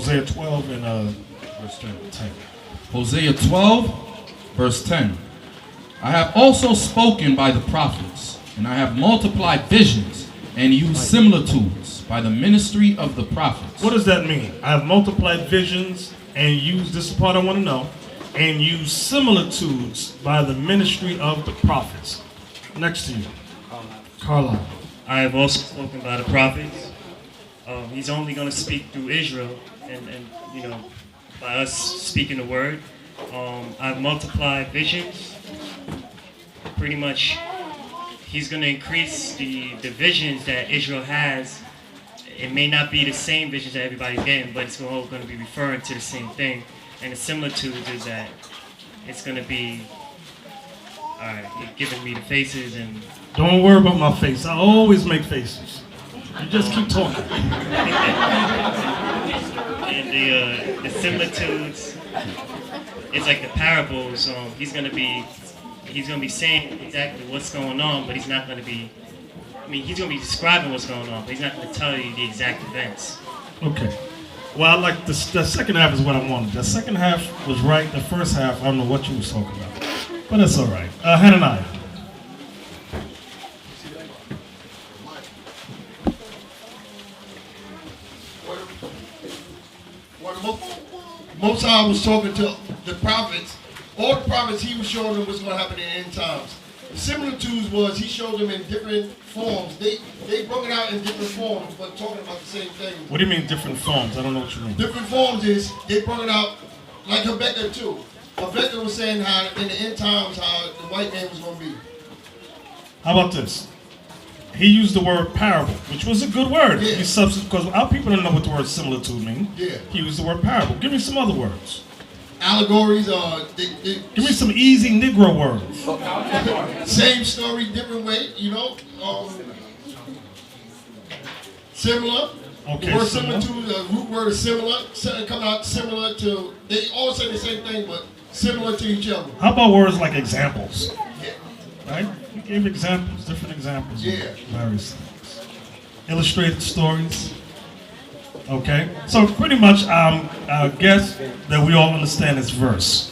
Hosea 12 and verse 10. Hosea 12, verse 10. I have also spoken by the prophets, and I have multiplied visions and used similitudes by the ministry of the prophets. What does that mean? I have multiplied visions and used, this is the part I want to know, and used similitudes by the ministry of the prophets. Next to you. Carlisle. I have also spoken by the prophets. He's only going to speak through Israel and by us speaking the word. I've multiplied visions. Pretty much, he's going to increase the visions that Israel has. It may not be the same visions that everybody's getting, but it's all going to be referring to the same thing. And the similitudes is that it's going to be, all right, you're giving me the faces and... Don't worry about my face. I always make faces. You just keep talking. And the similitudes, it's like the parables. He's gonna be saying exactly what's going on, but he's not gonna be. I mean, he's gonna be describing what's going on, but he's not gonna tell you the exact events. Okay. Well, I like the second half is what I wanted. The second half was right. The first half, I don't know what you was talking about, but that's all right. Hananiah. Most High was talking to the prophets. All the prophets, he was showing them what's going to happen in the end times. The similitudes was he showed them in different forms. They broke it out in different forms, but talking about the same thing. What do you mean different forms? I don't know what you mean. Different forms is they broke it out like Habakkuk too. Habakkuk was saying how in the end times how the white man was going to be. How about this? He used the word parable, which was a good word. Yeah. Because our people don't know what the word similitude means. Yeah. He used the word parable. Give me some other words. Allegories, give me some easy Negro words. Same story, different way, similar. Okay, the word similar. similitude, the root word is similar. Coming out similar to, they all say the same thing, but similar to each other. How about words like examples? Yeah. Right? We gave examples, different examples. Yeah. Of various things. Illustrated stories. Okay? So pretty much, I guess that we all understand this verse.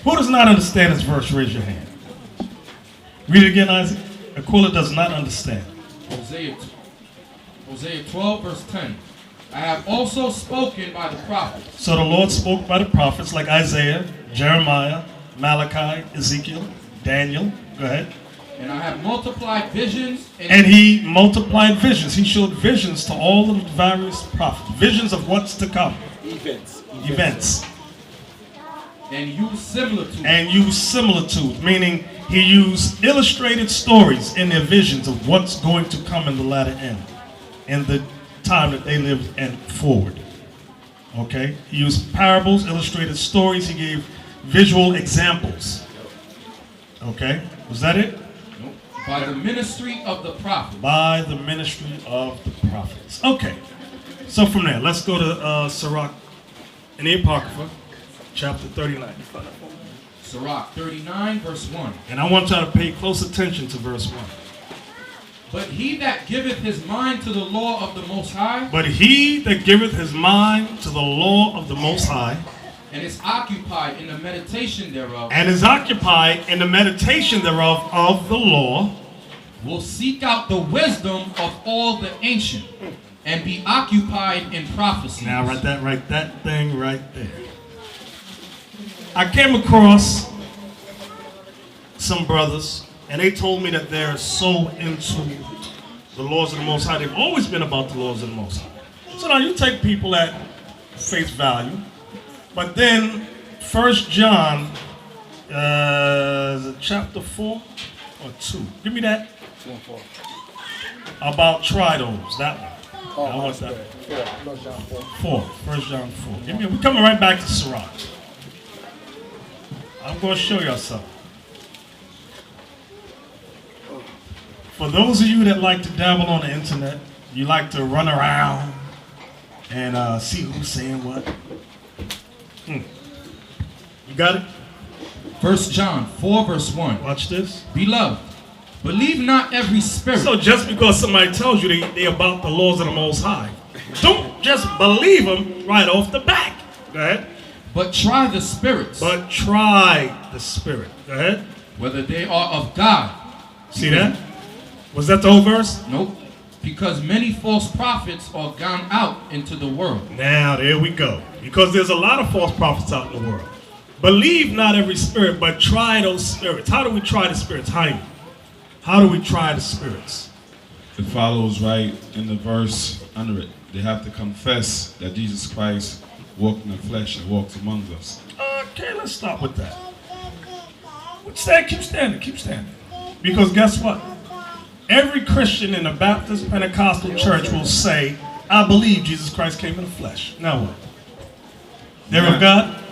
Who does not understand this verse? Raise your hand. Read it again, Isaac. Aquila does not understand. Hosea 12, verse 10. I have also spoken by the prophets. So the Lord spoke by the prophets like Isaiah, Jeremiah, Malachi, Ezekiel, Daniel. Go ahead. And I have multiplied visions. And he multiplied visions. He showed visions to all of the various prophets. Visions of what's to come. Events. And used similitudes. And used similitudes, meaning he used illustrated stories in their visions of what's going to come in the latter end. In the time that they lived and forward. Okay? He used parables, illustrated stories. He gave visual examples. Okay? Was that it? Nope. By the ministry of the prophets. By the ministry of the prophets. Okay. So from there, let's go to Sirach in the Apocrypha, chapter 39. Sirach 39, verse 1. And I want y'all to pay close attention to verse 1. But he that giveth his mind to the law of the Most High. But he that giveth his mind to the law of the Most High. And is occupied in the meditation thereof. And is occupied in the meditation thereof of the law. Will seek out the wisdom of all the ancient. And be occupied in prophecy. Now write that thing right there. I came across some brothers. And they told me that they're so into the laws of the Most High. They've always been about the laws of the Most High. So now you take people at face value. But then 1 John, is it chapter 4 or 2? Give me that. 4. About tridos, that one. Oh, I want that. 1 John 4. 1 John 4. We're coming right back to Sirach. I'm going to show y'all something. For those of you that like to dabble on the internet, you like to run around and see who's saying what. You got it? 1 John 4, verse 1. Watch this. Beloved, believe not every spirit. So just because somebody tells you they about the laws of the Most High, Don't just believe them right off the back. Go ahead. But try the spirits, But try the spirit. Go ahead. whether they are of God. See that? Was that the whole verse? Nope. Because many false prophets are gone out into the world. Now, there we go. Because there's a lot of false prophets out in the world. Believe not every spirit, but try those spirits. How do we try the spirits? How do we try the spirits? It follows right in the verse under it. They have to confess that Jesus Christ walked in the flesh and walks among us. Okay, let's stop with that. Keep standing. Because guess what? Every Christian in a Baptist Pentecostal church will say, I believe Jesus Christ came in the flesh. Now what? They're of God?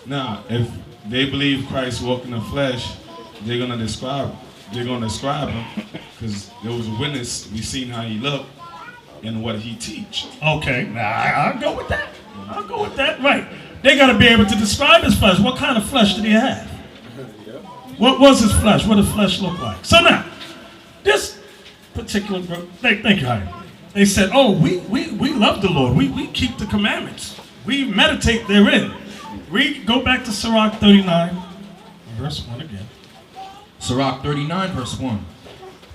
Now, if they believe Christ walked in the flesh, they're gonna describe him because there was a witness. We seen how he looked and what he teach. Okay, now I'll go with that. Right. They got to be able to describe his flesh. What kind of flesh did he have? What was his flesh? What did flesh look like? So now, this particular group, thank you, Heidi. They said, oh, we love the Lord. We keep the commandments. We meditate therein. Go back to Sirach 39, verse 1 again. Sirach 39, verse 1.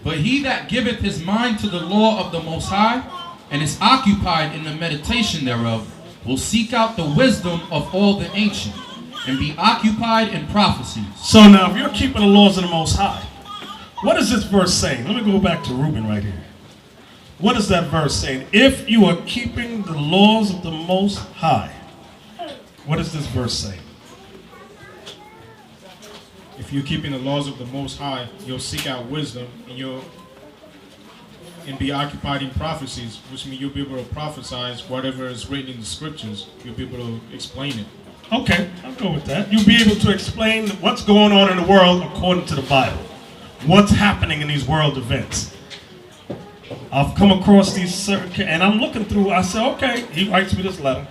But he that giveth his mind to the law of the Most High, and is occupied in the meditation thereof, will seek out the wisdom of all the ancient, and be occupied in prophecies. So now, if you're keeping the laws of the Most High, what is this verse saying? Let me go back to Reuben right here. What is that verse saying? If you are keeping the laws of the Most High, what is this verse saying? If you're keeping the laws of the Most High, you'll seek out wisdom and be occupied in prophecies, which means you'll be able to prophesize whatever is written in the scriptures. You'll be able to explain it. Okay, I'll go with that. You'll be able to explain what's going on in the world according to the Bible. What's happening in these world events. I've come across these certain, and I'm looking through, I said, okay, he writes me this letter.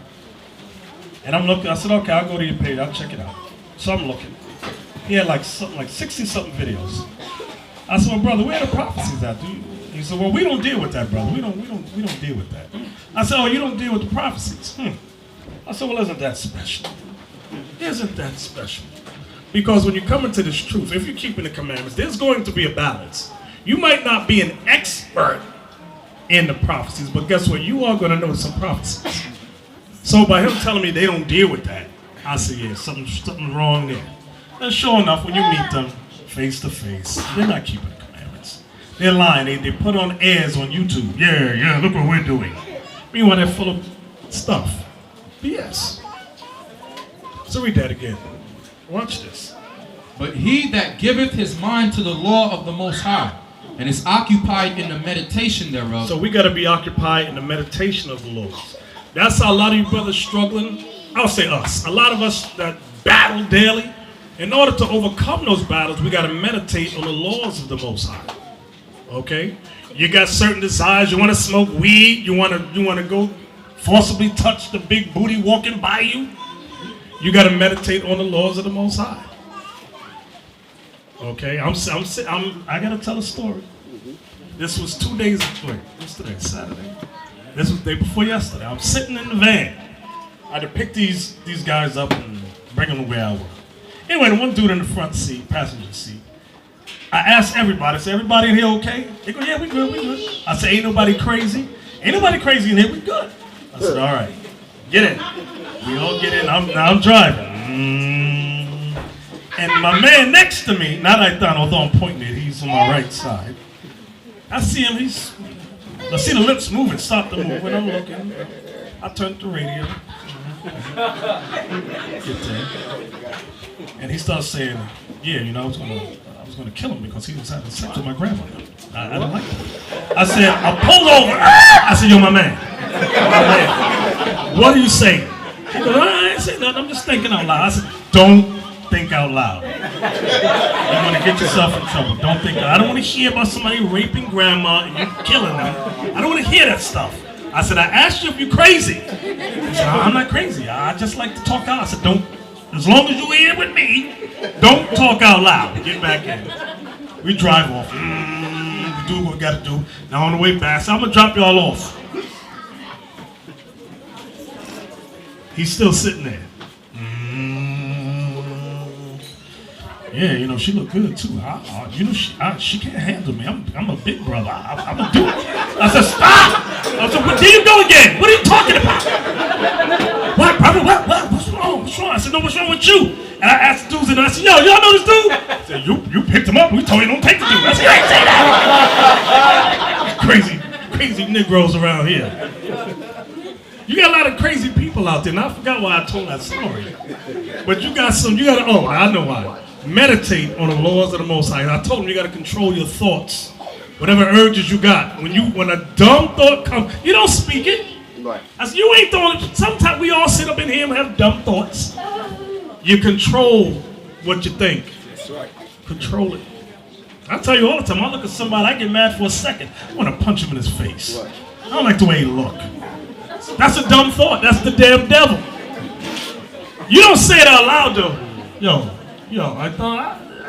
And I'm looking, I said, okay, I'll go to your page, I'll check it out. So I'm looking. He had like 60-something videos. I said, well, brother, where are the prophecies at? He said, well, we don't deal with that, brother. We don't deal with that. I said, oh, you don't deal with the prophecies? I said, well, isn't that special? Isn't that special? Because when you come into this truth, if you're keeping the commandments, there's going to be a balance. You might not be an expert in the prophecies, but guess what? You are going to know some prophecies. So by him telling me they don't deal with that, I said, yeah, something wrong there. And sure enough, when you meet them face to face, they're not keeping the commandments. They're lying. They put on airs on YouTube. Yeah, look what we're doing. Meanwhile, they're full of stuff. BS. So read that again. Watch this. But he that giveth his mind to the law of the Most High, and is occupied in the meditation thereof. So we got to be occupied in the meditation of the Lord. That's how a lot of you brothers struggling. I'll say us. A lot of us that battle daily. In order to overcome those battles, we got to meditate on the laws of the Most High. Okay? You got certain desires. You want to smoke weed. You want to go forcibly touch the big booty walking by you. You got to meditate on the laws of the Most High. Okay? I got to tell a story. This was 2 days. Wait, what's today? Saturday. This was the day before yesterday. I'm sitting in the van. I had to pick these guys up and bring them to where I work. Anyway, the one dude in the front seat, passenger seat, I asked everybody, I said, everybody in here okay? They go, yeah, we good. I said, ain't nobody crazy? Ain't nobody crazy in here, we good. I said, all right, get in. We all get in, I'm driving. And my man next to me, not like that, although I'm pointing it, he's on my right side. I see him, I see the lips moving, stop the moving, I'm looking. I turned the radio. And he starts saying, yeah, I was gonna kill him because he was having sex with my grandmother. I didn't like that. I said, I pulled over. I said, yo, my man. What are you saying? He goes, I ain't saying nothing, I'm just thinking out loud. I said, don't think out loud. You're gonna get yourself in trouble. Don't think. I don't want to hear about somebody raping grandma and you killing them. I don't want to hear that stuff. I said, I asked you if you're crazy. He said, I'm not crazy. I just like to talk out. I said, don't, as long as you're here with me, don't talk out loud. Get back in. We drive off. We do what we got to do. Now on the way back, so I'm going to drop y'all off. He's still sitting there. Yeah, you know, she look good too. You know, she can't handle me. I'm a big brother. I'm gonna do it. I said, stop! I said, well, there you go again. What are you talking about? What, brother? What? What's wrong? What's wrong? I said, no, what's wrong with you? And I asked the dudes, and I said, yo, y'all know this dude? I said, you picked him up. We told you don't take the dude. I said, you ain't say that. Crazy Negroes around here. You got a lot of crazy people out there. And I forgot why I told that story. But you got I know why. Meditate on the laws of the Most High. And I told him you got to control your thoughts. Whatever urges you got. When a dumb thought comes, you don't speak it. Right. I said, you ain't throwing it. Sometimes we all sit up in here and have dumb thoughts. You control what you think. That's right. Control it. I tell you all the time, I look at somebody, I get mad for a second. I want to punch him in his face. Right. I don't like the way he look. That's a dumb thought. That's the damn devil. You don't say it out loud though. Yo, I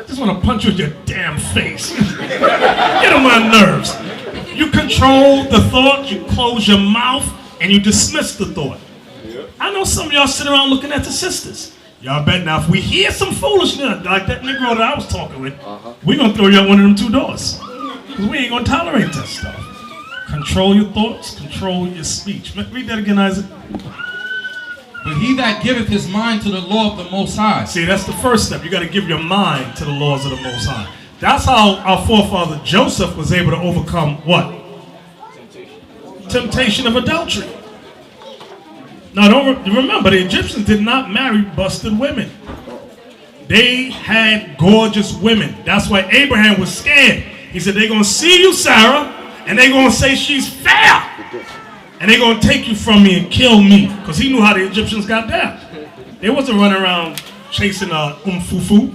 just want to punch you in your damn face. Get on my nerves. You control the thought, you close your mouth, and you dismiss the thought. Yep. I know some of y'all sit around looking at the sisters. Y'all bet now if we hear some foolishness like that Negro that I was talking with, we're going to throw you out one of them 2 doors. Because we ain't going to tolerate that stuff. Control your thoughts, control your speech. Read that again, Isaac. But he that giveth his mind to the law of the Most High. See, that's the first step. You got to give your mind to the laws of the Most High. That's how our forefather Joseph was able to overcome what? Temptation of adultery. Now, don't remember, the Egyptians did not marry busted women. They had gorgeous women. That's why Abraham was scared. He said, they're going to see you, Sarah, and they're going to say she's fair. And they're going to take you from me and kill me. Because he knew how the Egyptians got down. They wasn't running around chasing fufu.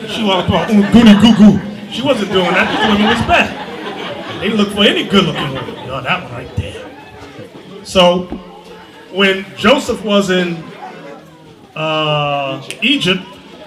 She was goody goo goo. She wasn't doing that. These women was bad. They looked for any good looking woman. Oh, that one right there. So, when Joseph was in Egypt,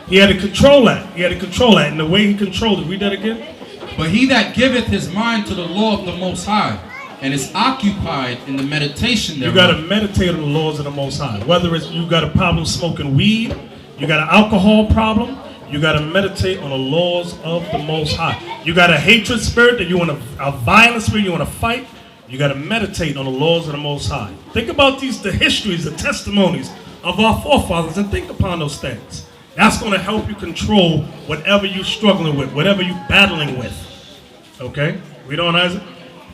he had to control that. And the way he controlled it, read that again. But he that giveth his mind to the law of the Most High, and is occupied in the meditation thereof. You got to meditate on the laws of the Most High. Whether it's you got a problem smoking weed, you got an alcohol problem, you got to meditate on the laws of the Most High. You got a hatred spirit that you want a violent spirit you want to fight. You got to meditate on the laws of the Most High. Think about the histories, the testimonies of our forefathers, and think upon those things. That's going to help you control whatever you're struggling with, whatever you're battling with. Okay? Read on, Isaac.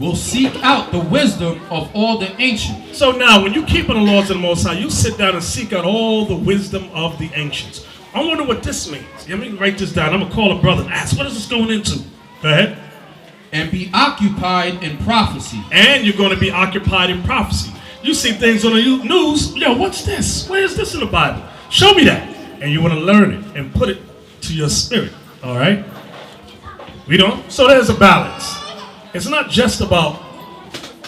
Will seek out the wisdom of all the ancients. So now, when you keep on the laws of the Most High, you sit down and seek out all the wisdom of the ancients. I wonder what this means. Let me write this down. I'm going to call a brother and ask, what is this going into? Go ahead. And be occupied in prophecy. And you're going to be occupied in prophecy. You see things on the news. Yo, what's this? Where is this in the Bible? Show me that. And you want to learn it and put it to your spirit. All right? We don't? So there's a balance. It's not just about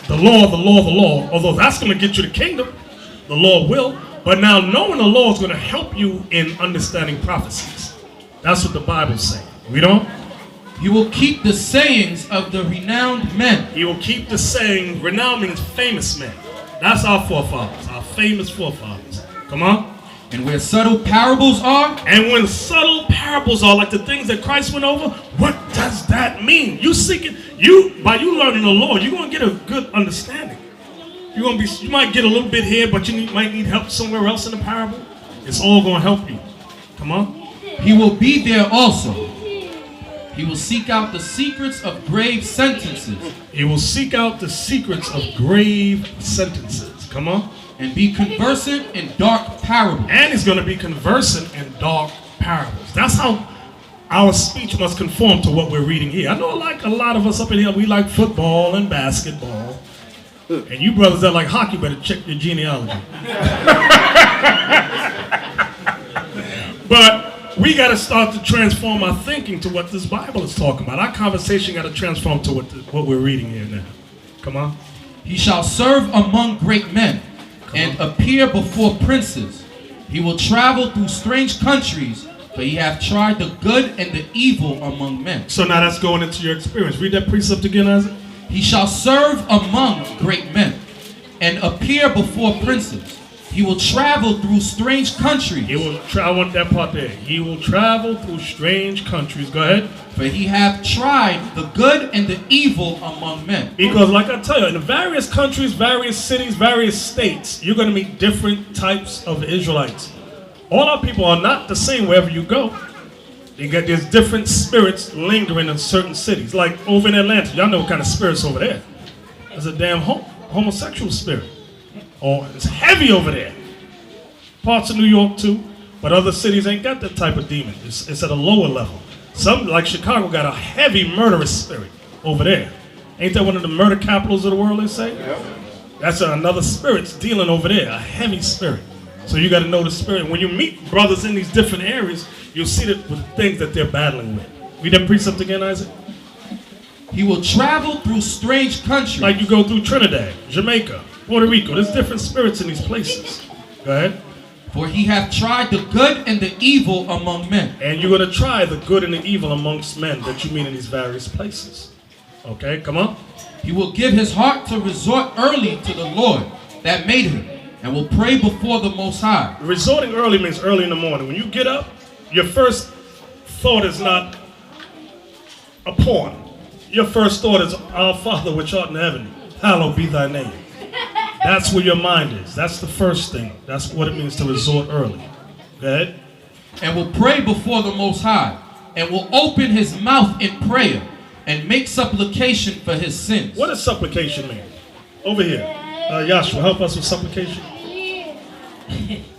the law, although that's going to get you the kingdom. The law will. But now knowing the law is going to help you in understanding prophecies. That's what the Bible's saying. We don't? He will keep the sayings of the renowned men. He will keep the saying, renowned means famous men. That's our forefathers, our famous forefathers. Come on. And where subtle parables are. And when subtle parables are, like the things that Christ went over, what does that mean? You seeking, by you learning the law, you're going to get a good understanding. You might get a little bit here, but you might need help somewhere else in the parable. It's all going to help you. Come on. He will be there also. He will seek out the secrets of grave sentences. He will seek out the secrets of grave sentences. Come on. And be conversant in dark parables. And he's going to be conversant in dark parables. That's how our speech must conform to what we're reading here. I know like a lot of us up in here, we like football and basketball. And you brothers that like hockey better check your genealogy. But we got to start to transform our thinking to what this Bible is talking about. Our conversation got to transform to what we're reading here now. Come on. He shall serve among great men and appear before princes. He will travel through strange countries, for he hath tried the good and the evil among men. So now that's going into your experience. Read that precept again, Isaac. He shall serve among great men and appear before princes. He will travel through strange countries. He will I want that part there. He will travel through strange countries. Go ahead. For he hath tried the good and the evil among men. Because like I tell you, in the various countries, various cities, various states, you're going to meet different types of Israelites. All our people are not the same wherever you go. There's different spirits lingering in certain cities. Like over in Atlanta, y'all know what kind of spirits over there. There's a damn homosexual spirit. Oh, it's heavy over there. Parts of New York too, but other cities ain't got that type of demon. It's at a lower level. Some, like Chicago, got a heavy murderous spirit over there. Ain't that one of the murder capitals of the world, they say? Yep. That's another spirit's dealing over there, a heavy spirit. So you got to know the spirit. When you meet brothers in these different areas, you'll see that with things that they're battling with. Read that precept again, Isaac. He will travel through strange countries. Like you go through Trinidad, Jamaica, Puerto Rico. There's different spirits in these places. Go ahead. For he hath tried the good and the evil among men. And you're going to try the good and the evil amongst men that you meet in these various places. Okay, come on. He will give his heart to resort early to the Lord that made him, and will pray before the Most High. Resorting early means early in the morning. When you get up, your first thought is not a porn. Your first thought is, Our Father which art in heaven, hallowed be thy name. That's where your mind is. That's the first thing. That's what it means to resort early. Go ahead. And will pray before the Most High, and will open his mouth in prayer, and make supplication for his sins. What does supplication mean? Over here. Yashua, help us with supplication.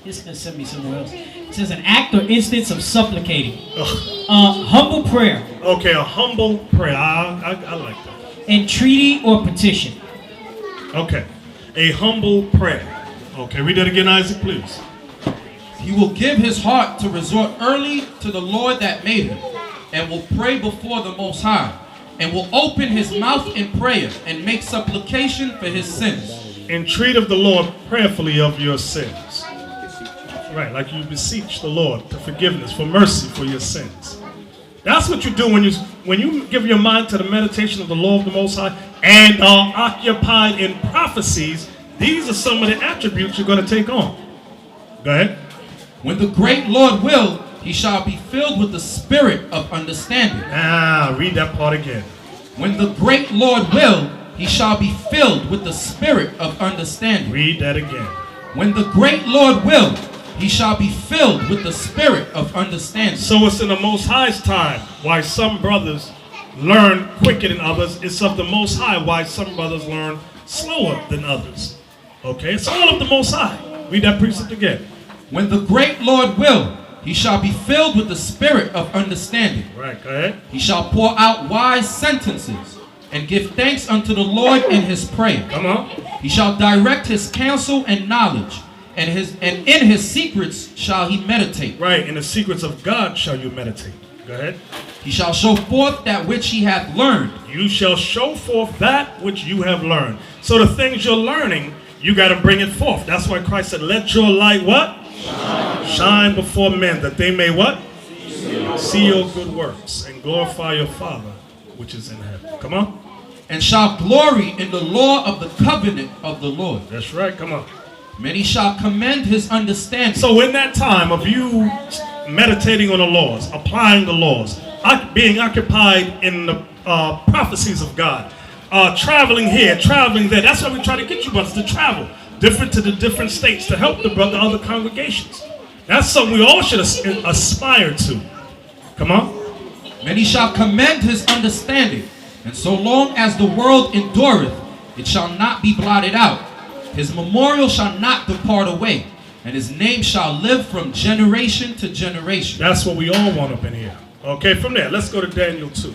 This is going to send me somewhere else. It says an act or instance of supplicating. Humble prayer. Okay, a humble prayer. I like that. Entreaty or petition. Okay. A humble prayer. Okay, read that again, Isaac, please. He will give his heart to resort early to the Lord that made him, and will pray before the Most High, and will open his mouth in prayer, and make supplication for his sins. Entreat of the Lord prayerfully of your sins. Right, like you beseech the Lord for forgiveness, for mercy for your sins. That's what you do when you give your mind to the meditation of the law of the Most High and are occupied in prophecies. These are some of the attributes you're going to take on. Go ahead. When the great Lord will, he shall be filled with the spirit of understanding. Read that part again. When the great Lord will, he shall be filled with the spirit of understanding. Read that again. When the great Lord will, he shall be filled with the spirit of understanding. So it's in the Most High's time why some brothers learn quicker than others. It's of the Most High why some brothers learn slower than others. Okay, it's all of the Most High. Read that precept again. When the great Lord will, he shall be filled with the spirit of understanding. Right, go ahead. He shall pour out wise sentences, and give thanks unto the Lord in his prayer. Come on. He shall direct his counsel and knowledge, and in his secrets shall he meditate. Right, in the secrets of God shall you meditate. Go ahead. He shall show forth that which he hath learned. You shall show forth that which you have learned. So the things you're learning, you got to bring it forth. That's why Christ said, let your light what? Shine before men, that they may what? See your good works and glorify your Father which is in heaven. Come on. And shall glory in the law of the covenant of the Lord. That's right. Come on. Many shall commend his understanding. So in that time of you meditating on the laws, applying the laws, being occupied in the prophecies of God, traveling here, traveling there. That's why we try to get you brothers to travel different to the different states to help the other congregations. That's something we all should aspire to. Come on. Many shall commend his understanding, and so long as the world endureth, it shall not be blotted out. His memorial shall not depart away, and his name shall live from generation to generation. That's what we all want up in here. Okay, from there, let's go to Daniel 2.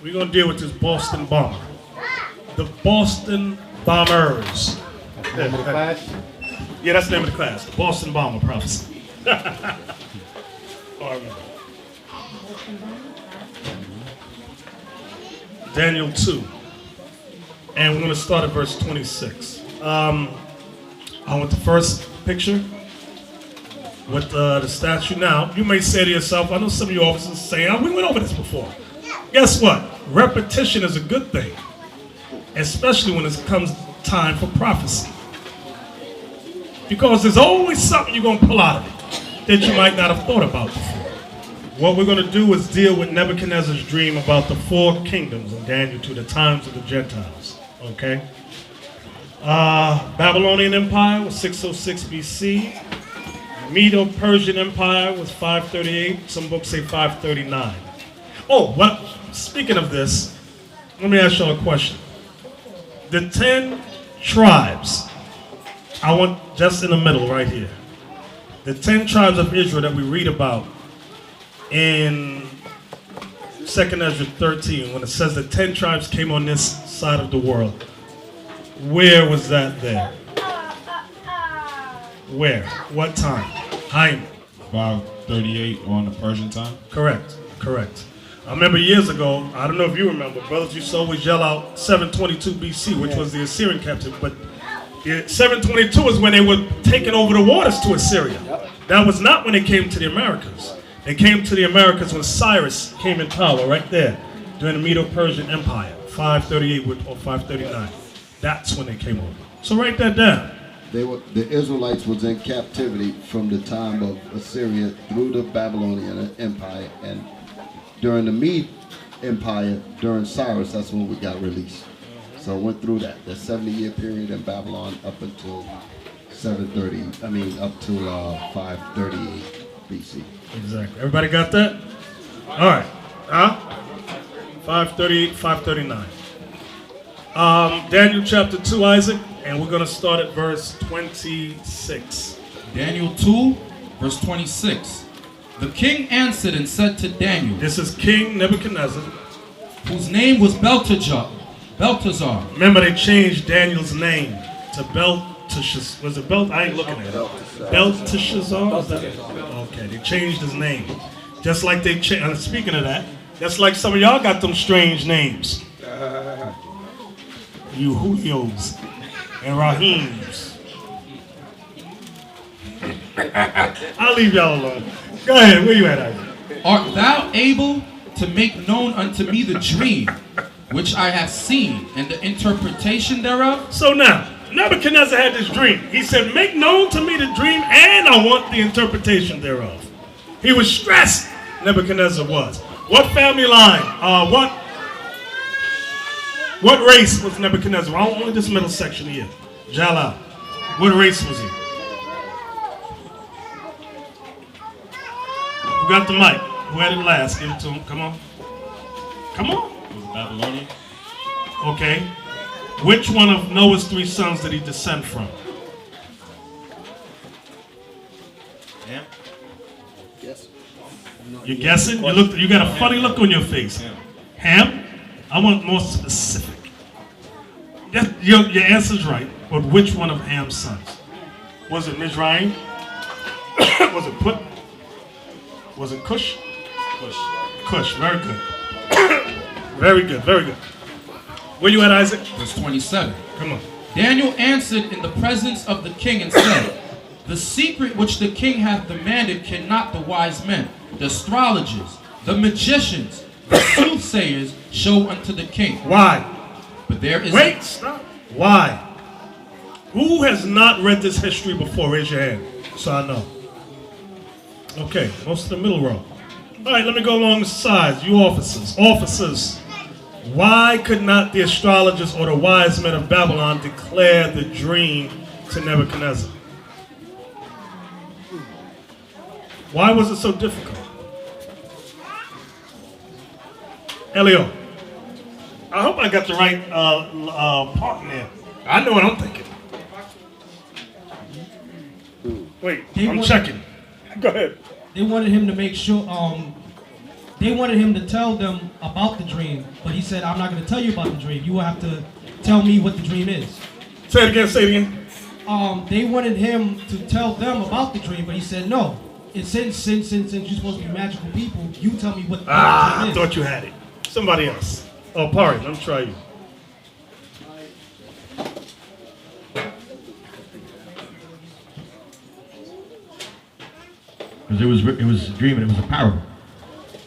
We're going to deal with this Boston bomber. The Boston Bombers. Name of the class? Yeah, that's the name of the class. The Boston Bomber Prophecy. All right. Daniel 2. And we're going to start at verse 26. I want the first picture with the statue. Now, you may say to yourself, I know some of you officers say, we went over this before. Guess what? Repetition is a good thing, especially when it comes time for prophecy. because there's always something you're going to pull out of it that you might not have thought about before. What we're going to do is deal with Nebuchadnezzar's dream about the 4 kingdoms in Daniel 2, the times of the Gentiles. Okay? Babylonian Empire was 606 BC. Medo-Persian Empire was 538. Some books say 539. Oh, well, speaking of this, let me ask y'all a question. The 10 tribes, I want just in the middle right here. The 10 tribes of Israel that we read about in 2nd Ezra 13, when it says the 10 tribes came on this side of the world. Where was that there? Where? What time? Haim. 538 on the Persian time. Correct. I remember years ago, I don't know if you remember, brothers used to always yell out 722 BC, which was the Assyrian captivity, but 722 is when they were taking over the waters to Assyria. That was not when they came to the Americas. They came to the Americas when Cyrus came in power right there during the Medo-Persian Empire, 538 or 539. That's when they came over. So write that down. The Israelites was in captivity from the time of Assyria through the Babylonian Empire, and during the Mede Empire, during Cyrus, that's when we got released. So it went through that 70-year period in Babylon up until 538 BC. Exactly. Everybody got that? All right. 538, 539. Daniel chapter 2, Isaac, and we're going to start at verse 26. Daniel 2, verse 26. The king answered and said to Daniel, This is King Nebuchadnezzar, whose name was Belteshazzar. Remember, they changed Daniel's name to Belteshazzar. Was it Belt? I ain't looking at it. Belteshazzar? Okay, they changed his name. Just like they changed, speaking of that, that's like some of y'all got them strange names. You Julios and Rahims. I'll leave y'all alone. Go ahead, where you at, Isaac? Art thou able to make known unto me the dream which I have seen and the interpretation thereof? So now, Nebuchadnezzar had this dream. He said, make known to me the dream and I want the interpretation thereof. He was stressed, Nebuchadnezzar was. What family line? What race was Nebuchadnezzar? Only this middle section here. Jala. What race was he? Who got the mic? Who had it last? Give it to him. Come on. Come on. It was Babylonian. Okay. Which one of Noah's 3 sons did he descend from? Ham. Yes. You guessing? You got a funny look on your face. Ham? I want more specific. Your answer's right, but which one of Ham's sons? Was it Mizraim? Was it Put? Was it Cush? Cush, very good. Very good. Where you at, Isaac? Verse 27. Come on. Daniel answered in the presence of the king and said, the secret which the king hath demanded cannot the wise men, the astrologers, the magicians, the soothsayers show unto the king. Why? But there is... Wait, stop. Why? Who has not read this history before? Raise your hand, so I know. Okay, most of the middle row. All right, let me go along the sides. You officers. Why could not the astrologers or the wise men of Babylon declare the dream to Nebuchadnezzar? Why was it so difficult? Elio, I hope I got the right part in there. I know what I'm thinking. Wait, I'm checking. Go ahead. They wanted him to make sure, they wanted him to tell them about the dream, but he said, I'm not going to tell you about the dream. You will have to tell me what the dream is. Say it again. They wanted him to tell them about the dream, but he said, no. And since you're supposed to be magical people, you tell me what the dream I is. thought you had it. Somebody else. Oh, Pari, let me try you. Because it was a dream and it was a parable.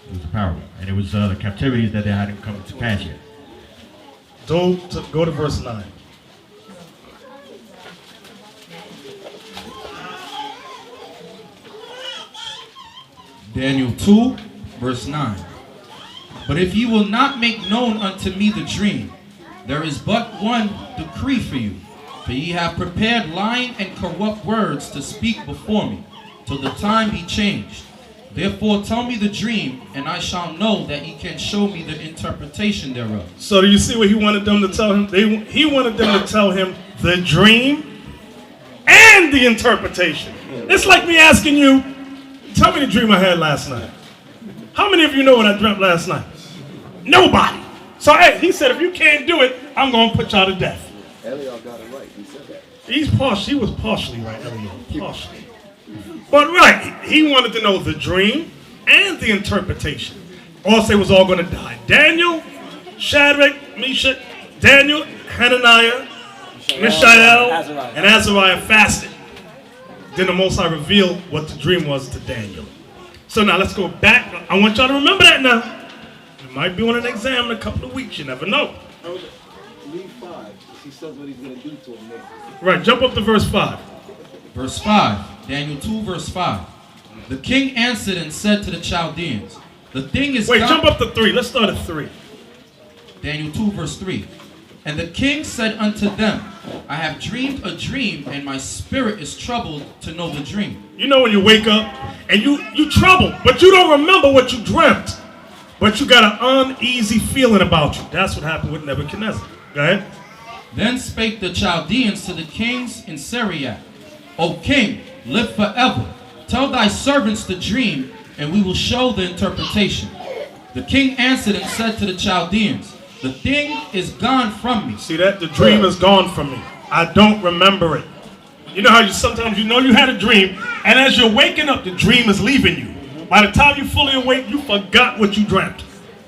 It was a parable. And it was the captivities that they hadn't come to pass yet. Go to verse 9. Daniel 2, verse 9. But if ye will not make known unto me the dream, there is but one decree for you. For ye have prepared lying and corrupt words to speak before me, till the time be changed. Therefore tell me the dream, and I shall know that ye can show me the interpretation thereof. So do you see what he wanted them to tell him? He wanted them to tell him the dream and the interpretation. It's like me asking you, tell me the dream I had last night. How many of you know what I dreamt last night? Nobody. So hey, he said, if you can't do it, I'm going to put y'all to death. Eliel got it right. He said that. He was partially right, Eliel. Partially. But right, he wanted to know the dream and the interpretation. Also, they was all going to die. Daniel, Shadrach, Meshach, Daniel, Hananiah, Mishael, and Azariah fasted. Then the Most High revealed what the dream was to Daniel. So now let's go back. I want y'all to remember that now. You might be on an exam in a couple of weeks. You never know. Read 5. He says what he's going to do to him next. Right, jump up to verse 5. Verse 5, Daniel 2, verse 5. The king answered and said to the Chaldeans, the thing is... Wait, jump up to 3. Let's start at 3. Daniel 2, verse 3. And the king said unto them, I have dreamed a dream, and my spirit is troubled to know the dream. You know when you wake up and you troubled, but you don't remember what you dreamt. But you got an uneasy feeling about you. That's what happened with Nebuchadnezzar. Go ahead. Then spake the Chaldeans to the kings in Syria, O king, live forever. Tell thy servants the dream, and we will show the interpretation. The king answered and said to the Chaldeans, the thing is gone from me. See that? The dream is gone from me. I don't remember it. You know how you sometimes you know you had a dream, and as you're waking up, the dream is leaving you. By the time you fully awake, you forgot what you dreamt.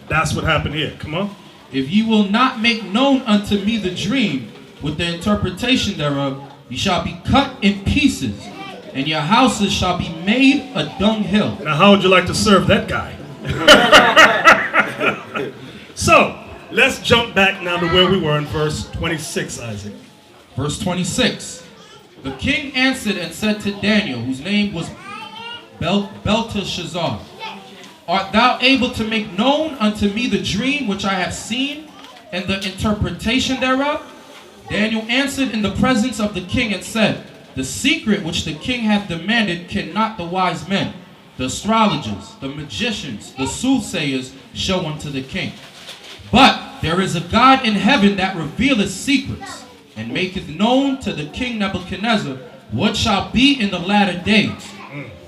That's what happened here. Come on. If ye will not make known unto me the dream with the interpretation thereof, ye shall be cut in pieces, and your houses shall be made a dunghill. Now, how would you like to serve that guy? So, let's jump back now to where we were in verse 26, Isaac. Verse 26. The king answered and said to Daniel, whose name was Belteshazzar, art thou able to make known unto me the dream which I have seen, and the interpretation thereof? Daniel answered in the presence of the king and said, the secret which the king hath demanded cannot the wise men, the astrologers, the magicians, the soothsayers show unto the king. But there is a God in heaven that revealeth secrets, and maketh known to the king Nebuchadnezzar what shall be in the latter days.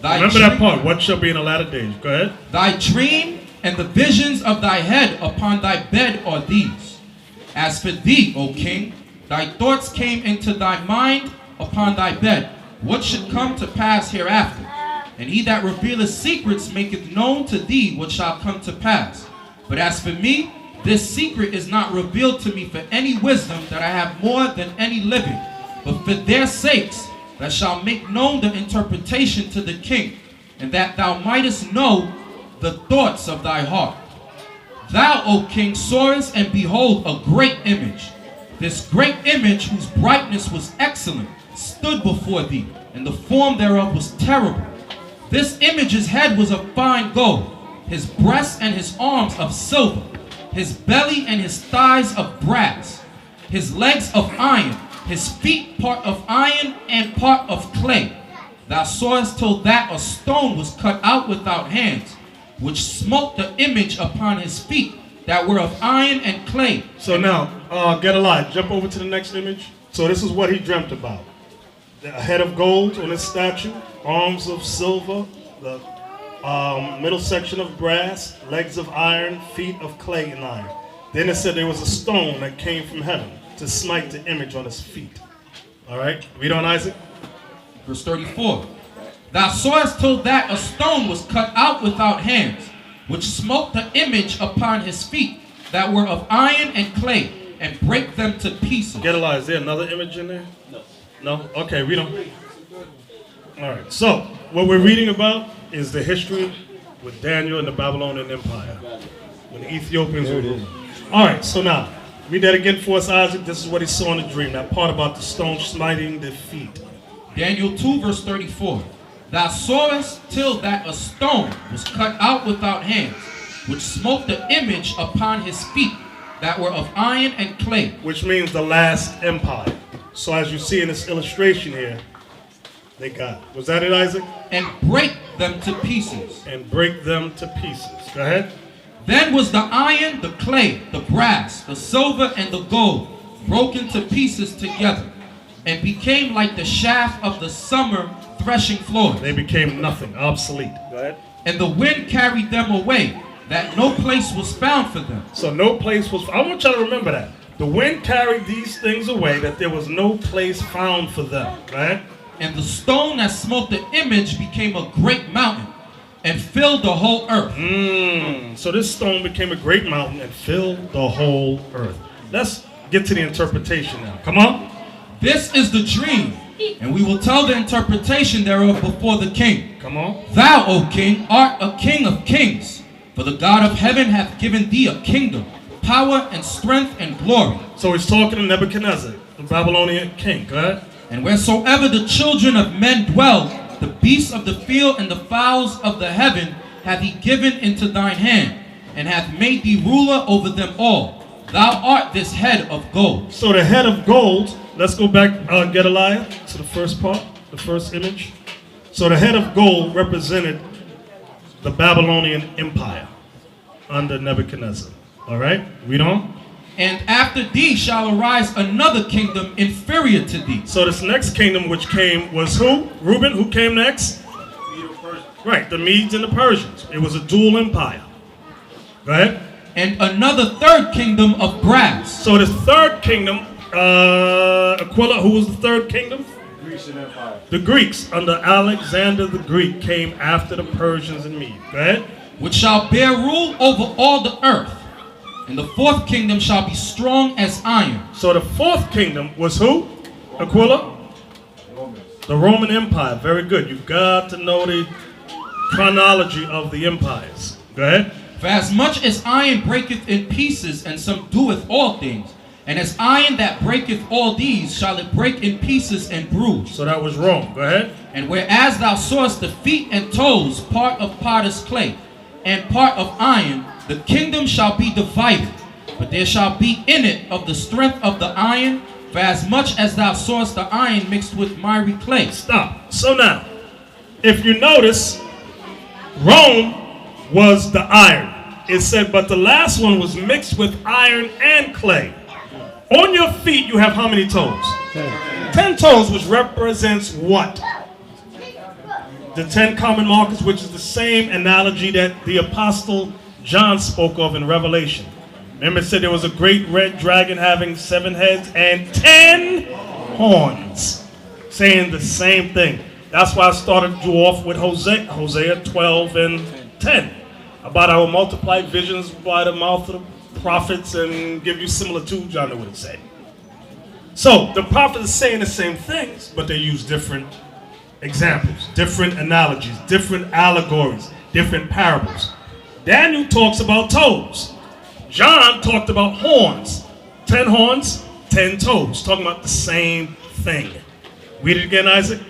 Remember that part, what shall be in the latter days. Go ahead. Thy dream and the visions of thy head upon thy bed are these. As for thee, O king, thy thoughts came into thy mind upon thy bed, what should come to pass hereafter. And he that revealeth secrets maketh known to thee what shall come to pass. But as for me, this secret is not revealed to me for any wisdom that I have more than any living, but for their sakes that shall make known the interpretation to the king, and that thou mightest know the thoughts of thy heart. Thou, O king, sawest, and behold, a great image. This great image, whose brightness was excellent, stood before thee, and the form thereof was terrible. This image's head was of fine gold, his breasts and his arms of silver, his belly and his thighs of brass, his legs of iron, his feet part of iron and part of clay. Thou sawest till that a stone was cut out without hands, which smote the image upon his feet that were of iron and clay. So now, get alive. Jump over to the next image. So this is what he dreamt about. A head of gold on his statue, arms of silver, the middle section of brass, legs of iron, feet of clay and iron. Then it said there was a stone that came from heaven to smite the image on his feet. All right, read on, Isaac. Verse 34. Thou sawest till that a stone was cut out without hands, which smote the image upon his feet that were of iron and clay, and brake them to pieces. Get alive. Is there another image in there? No. No? Okay, read on. All right, so what we're reading about is the history with Daniel and the Babylonian Empire, when the Ethiopians were ruling. All right, so now, read that again for us, Isaac. This is what he saw in the dream, that part about the stone smiting the feet. Daniel 2, verse 34. Thou sawest till that a stone was cut out without hands, which smote the image upon his feet, that were of iron and clay. Which means the last empire. So as you see in this illustration here, they got it. Was that it, Isaac? And break them to pieces. And break them to pieces. Go ahead. Then was the iron, the clay, the brass, the silver, and the gold broken to pieces together, and became like the shaft of the summer threshing floor. They became nothing, obsolete. Go ahead. And the wind carried them away, that no place was found for them. So no place was, I want y'all to remember that. The wind carried these things away, that there was no place found for them, right? And the stone that smote the image became a great mountain, and filled the whole earth. So this stone became a great mountain and filled the whole earth. Let's get to the interpretation now. Come on. This is the dream, and we will tell the interpretation thereof before the king. Come on. Thou, O king, art a king of kings, for the God of heaven hath given thee a kingdom, power and strength and glory. So he's talking to Nebuchadnezzar, the Babylonian king. Go ahead. And wheresoever the children of men dwell, the beasts of the field and the fowls of the heaven hath he given into thine hand, and hath made thee ruler over them all. Thou art this head of gold. So the head of gold, let's go back, Gedaliah, to the first part, the first image. So the head of gold represented the Babylonian Empire under Nebuchadnezzar. All right, read on. And after thee shall arise another kingdom inferior to thee. So this next kingdom which came was who? Reuben, who came next? Right, the Medes and the Persians. It was a dual empire. Go ahead. And another third kingdom of brass. So this third kingdom, Aquila, who was the third kingdom? Grecian Empire. The Greeks, under Alexander the Greek, came after the Persians and Medes. Go ahead. Which shall bear rule over all the earth. And the fourth kingdom shall be strong as iron. So the fourth kingdom was who? Aquila? The Roman Empire. Very good. You've got to know the chronology of the empires. Go ahead. For as much as iron breaketh in pieces, and subdueth all things, and as iron that breaketh all these, shall it break in pieces and bruise. So that was Rome. Go ahead. And whereas thou sawest the feet and toes, part of potter's clay, and part of iron, the kingdom shall be divided, but there shall be in it of the strength of the iron, for as much as thou sawest the iron mixed with miry clay. Stop. So now, if you notice, Rome was the iron. It said, but the last one was mixed with iron and clay. On your feet, you have how many toes? 10 toes, which represents what? The 10 common markers, which is the same analogy that the Apostle John spoke of in Revelation. Remember, it said there was a great red dragon having 7 heads and 10 horns, saying the same thing. That's why I started you off with Hosea 12 and 10, about I will multiply visions by the mouth of the prophets and give you similitudes. Y'all know what it said. So the prophets are saying the same things, but they use different examples, different analogies, different allegories, different parables. Daniel talks about toes. John talked about horns. 10 horns, 10 toes. Talking about the same thing. Read it again, Isaac.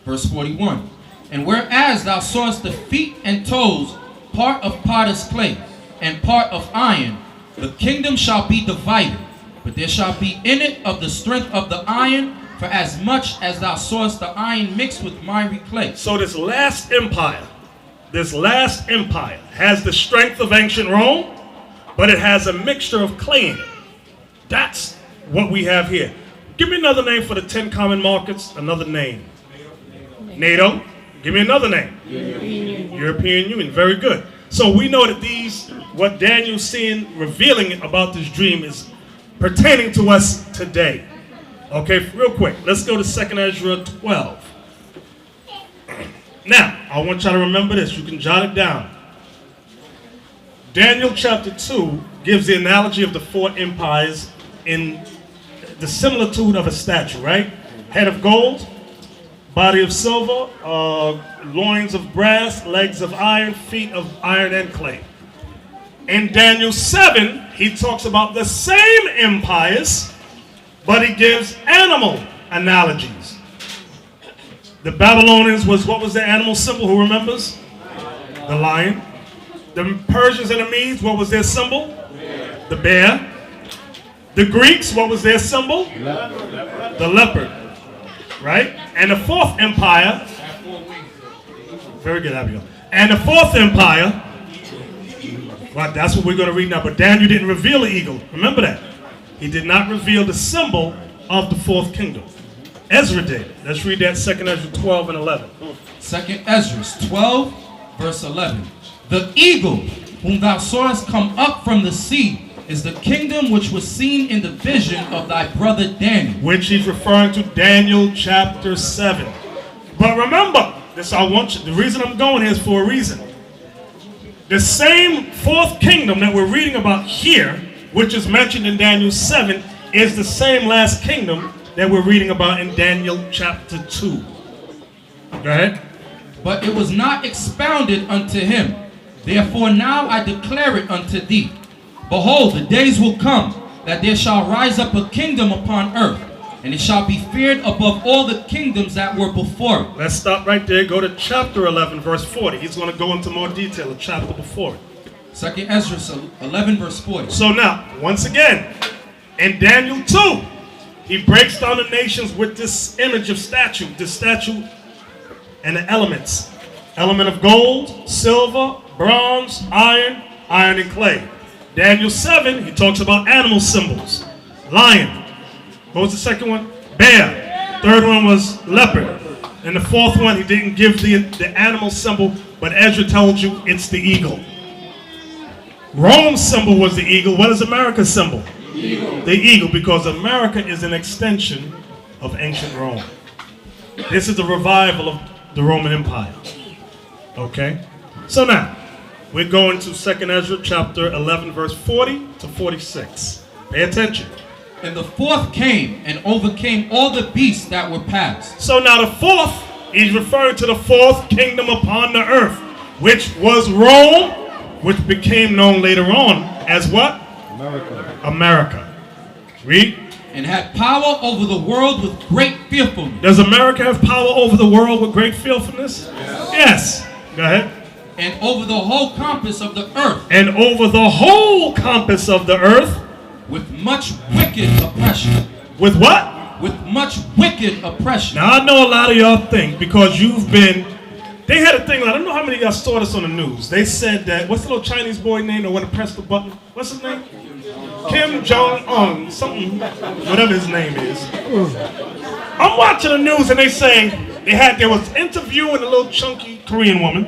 Verse 41. And whereas thou sawest the feet and toes, part of potter's clay, and part of iron, the kingdom shall be divided, but there shall be in it of the strength of the iron, for as much as thou sawest the iron mixed with miry clay. So this last empire has the strength of ancient Rome, but it has a mixture of clay in it. That's what we have here. Give me another name for the 10 common markets. Another name. NATO. Give me another name. European Union. Very good. So we know that these, what Daniel's seeing, revealing about this dream is pertaining to us today. Okay, real quick. Let's go to 2nd Ezra 12. Now, I want y'all to remember this. You can jot it down. Daniel chapter 2 gives the analogy of the 4 empires in the similitude of a statue, right? Head of gold, body of silver, loins of brass, legs of iron, feet of iron and clay. In Daniel 7, he talks about the same empires, but he gives animal analogies. The Babylonians what was their animal symbol? Who remembers? The lion. The Persians and the Medes, what was their symbol? The bear. The Greeks, what was their symbol? The leopard. Right? And the fourth empire, very good, Abigail. And the fourth empire, well, that's what we're going to read now. But Daniel didn't reveal the eagle. Remember that. He did not reveal the symbol of the fourth kingdom. Ezra did. Let's read that 2nd Ezra 12 and 11. 2nd Ezra 12, verse 11. The eagle whom thou sawest come up from the sea is the kingdom which was seen in the vision of thy brother Daniel. Which he's referring to Daniel chapter 7. But remember, the reason I'm going here is for a reason. The same fourth kingdom that we're reading about here, which is mentioned in Daniel 7, is the same last kingdom that we're reading about in Daniel chapter 2. Go ahead. But it was not expounded unto him. Therefore now I declare it unto thee. Behold, the days will come that there shall rise up a kingdom upon earth, and it shall be feared above all the kingdoms that were before it. Let's stop right there. Go to chapter 11, verse 40. He's going to go into more detail, the chapter before it. 2nd Ezra 11, verse 40. So now, once again, in Daniel 2, he breaks down the nations with this image of statue, and the elements. Element of gold, silver, bronze, iron and clay. Daniel 7, he talks about animal symbols. Lion. What was the second one? Bear. Third one was leopard. And the fourth one, he didn't give the animal symbol, but Ezra told you it's the eagle. Rome's symbol was the eagle. What is America's symbol? The eagle, because America is an extension of ancient Rome. This is the revival of the Roman Empire. Okay? So now, we're going to 2nd Ezra chapter 11, verse 40 to 46. Pay attention. And the fourth came and overcame all the beasts that were passed. So now the fourth, he's referring to the fourth kingdom upon the earth, which was Rome, which became known later on as what? America. Read. And had power over the world with great fearfulness. Does America have power over the world with great fearfulness? Yes. Go ahead. And over the whole compass of the earth. And over the whole compass of the earth. With much wicked oppression. With what? With much wicked oppression. Now I know a lot of y'all think because you've been, they had a thing, I don't know how many of y'all saw this on the news. They said that, what's the little Chinese boy name that went to press the button? What's his name? Kim Jong-un, something, whatever his name is. I'm watching the news and they say there was interviewing a little chunky Korean woman,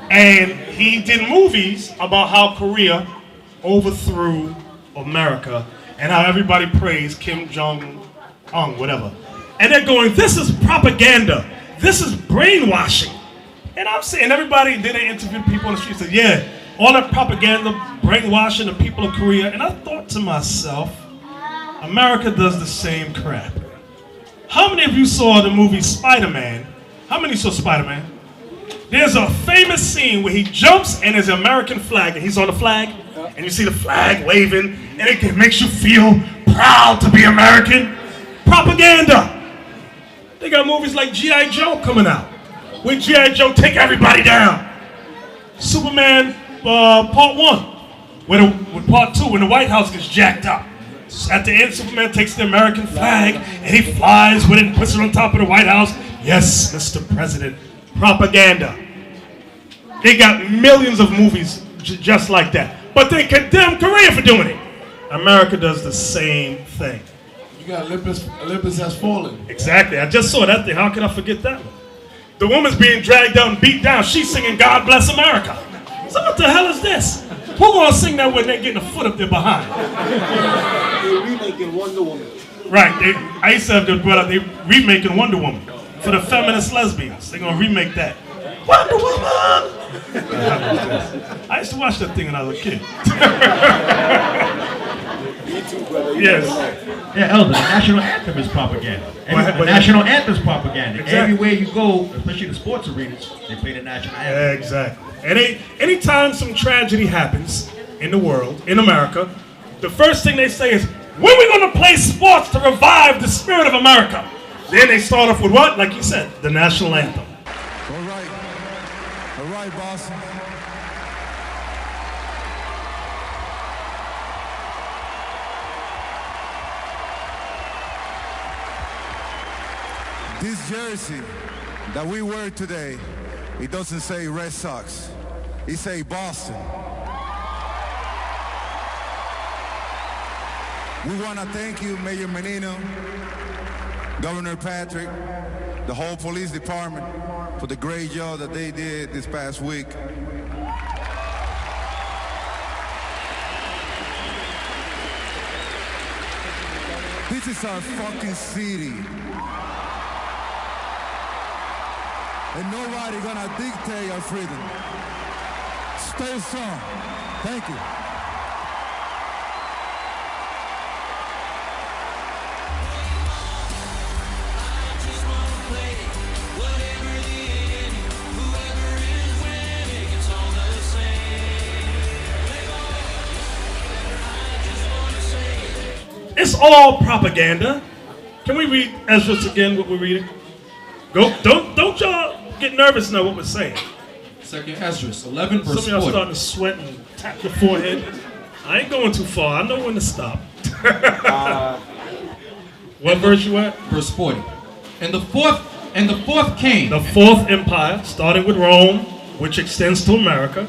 and he did movies about how Korea overthrew America and how everybody praised Kim Jong-un, whatever. And they're going, this is propaganda. This is brainwashing. And I'm saying, everybody, then they interviewed people on the street, said, yeah, all that propaganda, brainwashing the people of Korea. And I thought to myself, America does the same crap. How many of you saw the movie Spider-Man? How many saw Spider-Man? There's a famous scene where he jumps and there's an American flag, and he's on the flag, and you see the flag waving, and it makes you feel proud to be American. Propaganda. They got movies like G.I. Joe coming out, where G.I. Joe take everybody down. Superman part 1, with part 2, when the White House gets jacked up. At the end, Superman takes the American flag, and he flies with it and puts it on top of the White House. Yes, Mr. President. Propaganda. They got millions of movies just like that. But they condemn Korea for doing it. America does the same thing. You got Olympus has fallen. Exactly. I just saw that thing. How could I forget that one? The woman's being dragged out and beat down. She's singing God Bless America. So what the hell is this? Who gonna sing that when they're getting a foot up there behind? They're remaking Wonder Woman. Right. I used to have the brother, they remaking Wonder Woman. For the feminist lesbians. They're gonna remake that. Wonder Woman! I used to watch that thing when I was a kid. Me too, brother. Yes. Yeah, Elder, the national anthem is propaganda. The national anthem is propaganda. Exactly. Everywhere you go, especially the sports arenas, they play the national anthem. Exactly. And anytime some tragedy happens in the world, in America, the first thing they say is, when are we going to play sports to revive the spirit of America? Then they start off with what? Like you said, the national anthem. All right, boss. This jersey that we wear today, it doesn't say Red Sox. It say Boston. We want to thank you, Mayor Menino, Governor Patrick, the whole police department for the great job that they did this past week. This is our fucking city. And nobody gonna dictate our freedom. Stay strong. Thank you. It's all propaganda. Can we read Ezra again, what we're reading? Go, don't y'all get nervous now what we're saying. Second Ezra, 11 verse 40. Some of y'all starting to sweat and tap your forehead. I ain't going too far. I know when to stop. What verse you at? Verse 40. And the fourth came. The fourth empire, starting with Rome, which extends to America.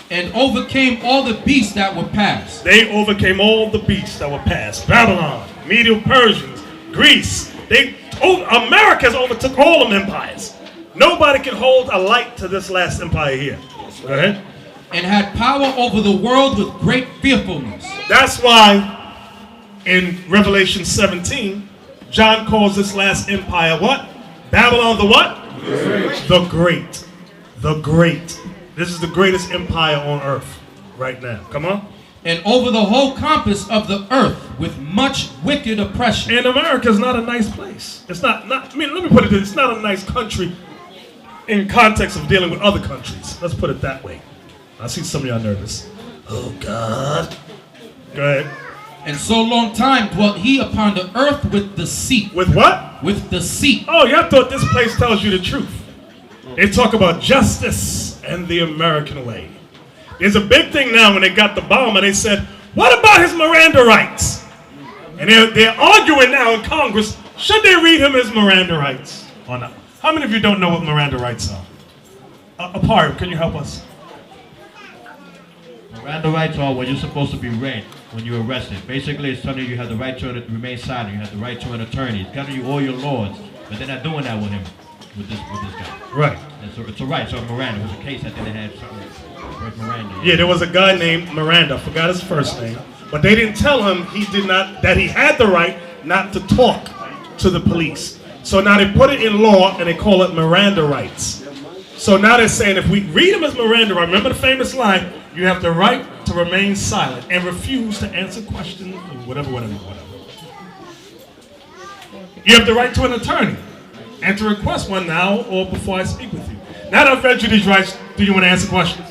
And overcame all the beasts that were past. They overcame all the beasts that were past. Babylon, Medo-Persians, Greece. America's overtook all them empires. Nobody can hold a light to this last empire here. Go ahead. And had power over the world with great fearfulness. That's why in Revelation 17, John calls this last empire what? Babylon the what? Great. The great. The great. This is the greatest empire on earth right now. Come on. And over the whole compass of the earth with much wicked oppression. And America's not a nice place. It's not I mean, let me put it this, it's not a nice country in context of dealing with other countries. Let's put it that way. I see some of y'all nervous. Oh, God. Go ahead. And so long time dwelt he upon the earth with deceit. With what? With deceit. Oh, y'all thought this place tells you the truth. They talk about justice and the American way. There's a big thing now when they got the bomb and they said, what about his Miranda rights? And they're arguing now in Congress, should they read him his Miranda rights or not? How many of you don't know what Miranda rights are? Apart, can you help us? Miranda rights are what you're supposed to be read when you're arrested. Basically, it's telling you have the right to remain silent. You have the right to an attorney. It's telling you all your laws, but they're not doing that with him, with this guy. Right. And so it's a right. So Miranda was a case that they had something with Miranda. Yeah, there was a guy named Miranda. I forgot his first name, but they didn't tell him that he had the right not to talk to the police. So now they put it in law and they call it Miranda rights. So now they're saying if we read him as Miranda rights, remember the famous line, you have the right to remain silent and refuse to answer questions, whatever. You have the right to an attorney and to request one now or before I speak with you. Now that I've read you these rights, do you want to answer questions?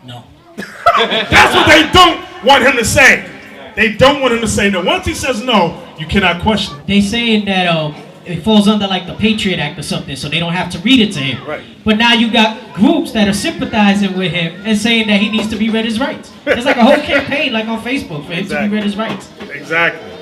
No. That's what they don't want him to say. They don't want him to say no. Once he says no, you cannot question. They saying that it falls under like the Patriot Act or something, so they don't have to read it to him. Right. But now you got groups that are sympathizing with him and saying that he needs to be read his rights. There's like a whole campaign like on Facebook for him to be read his rights. Exactly.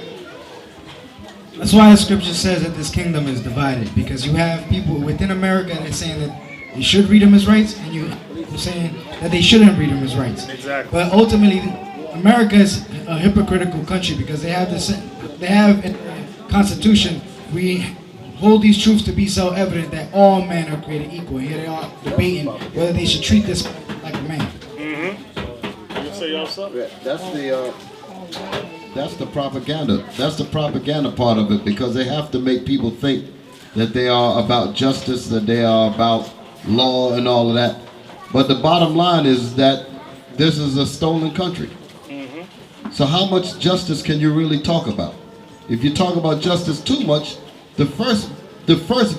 That's why the scripture says that this kingdom is divided, because you have people within America that are saying that they should read him his rights, and you're saying that they shouldn't read him his rights. Exactly. But ultimately, America is a hypocritical country because they have in the Constitution, we hold these truths to be self-evident that all men are created equal. Here they are debating whether they should treat this like a man. You say y'all something? That's the propaganda. That's the propaganda part of it, because they have to make people think that they are about justice, that they are about law and all of that. But the bottom line is that this is a stolen country. So how much justice can you really talk about? If you talk about justice too much, the first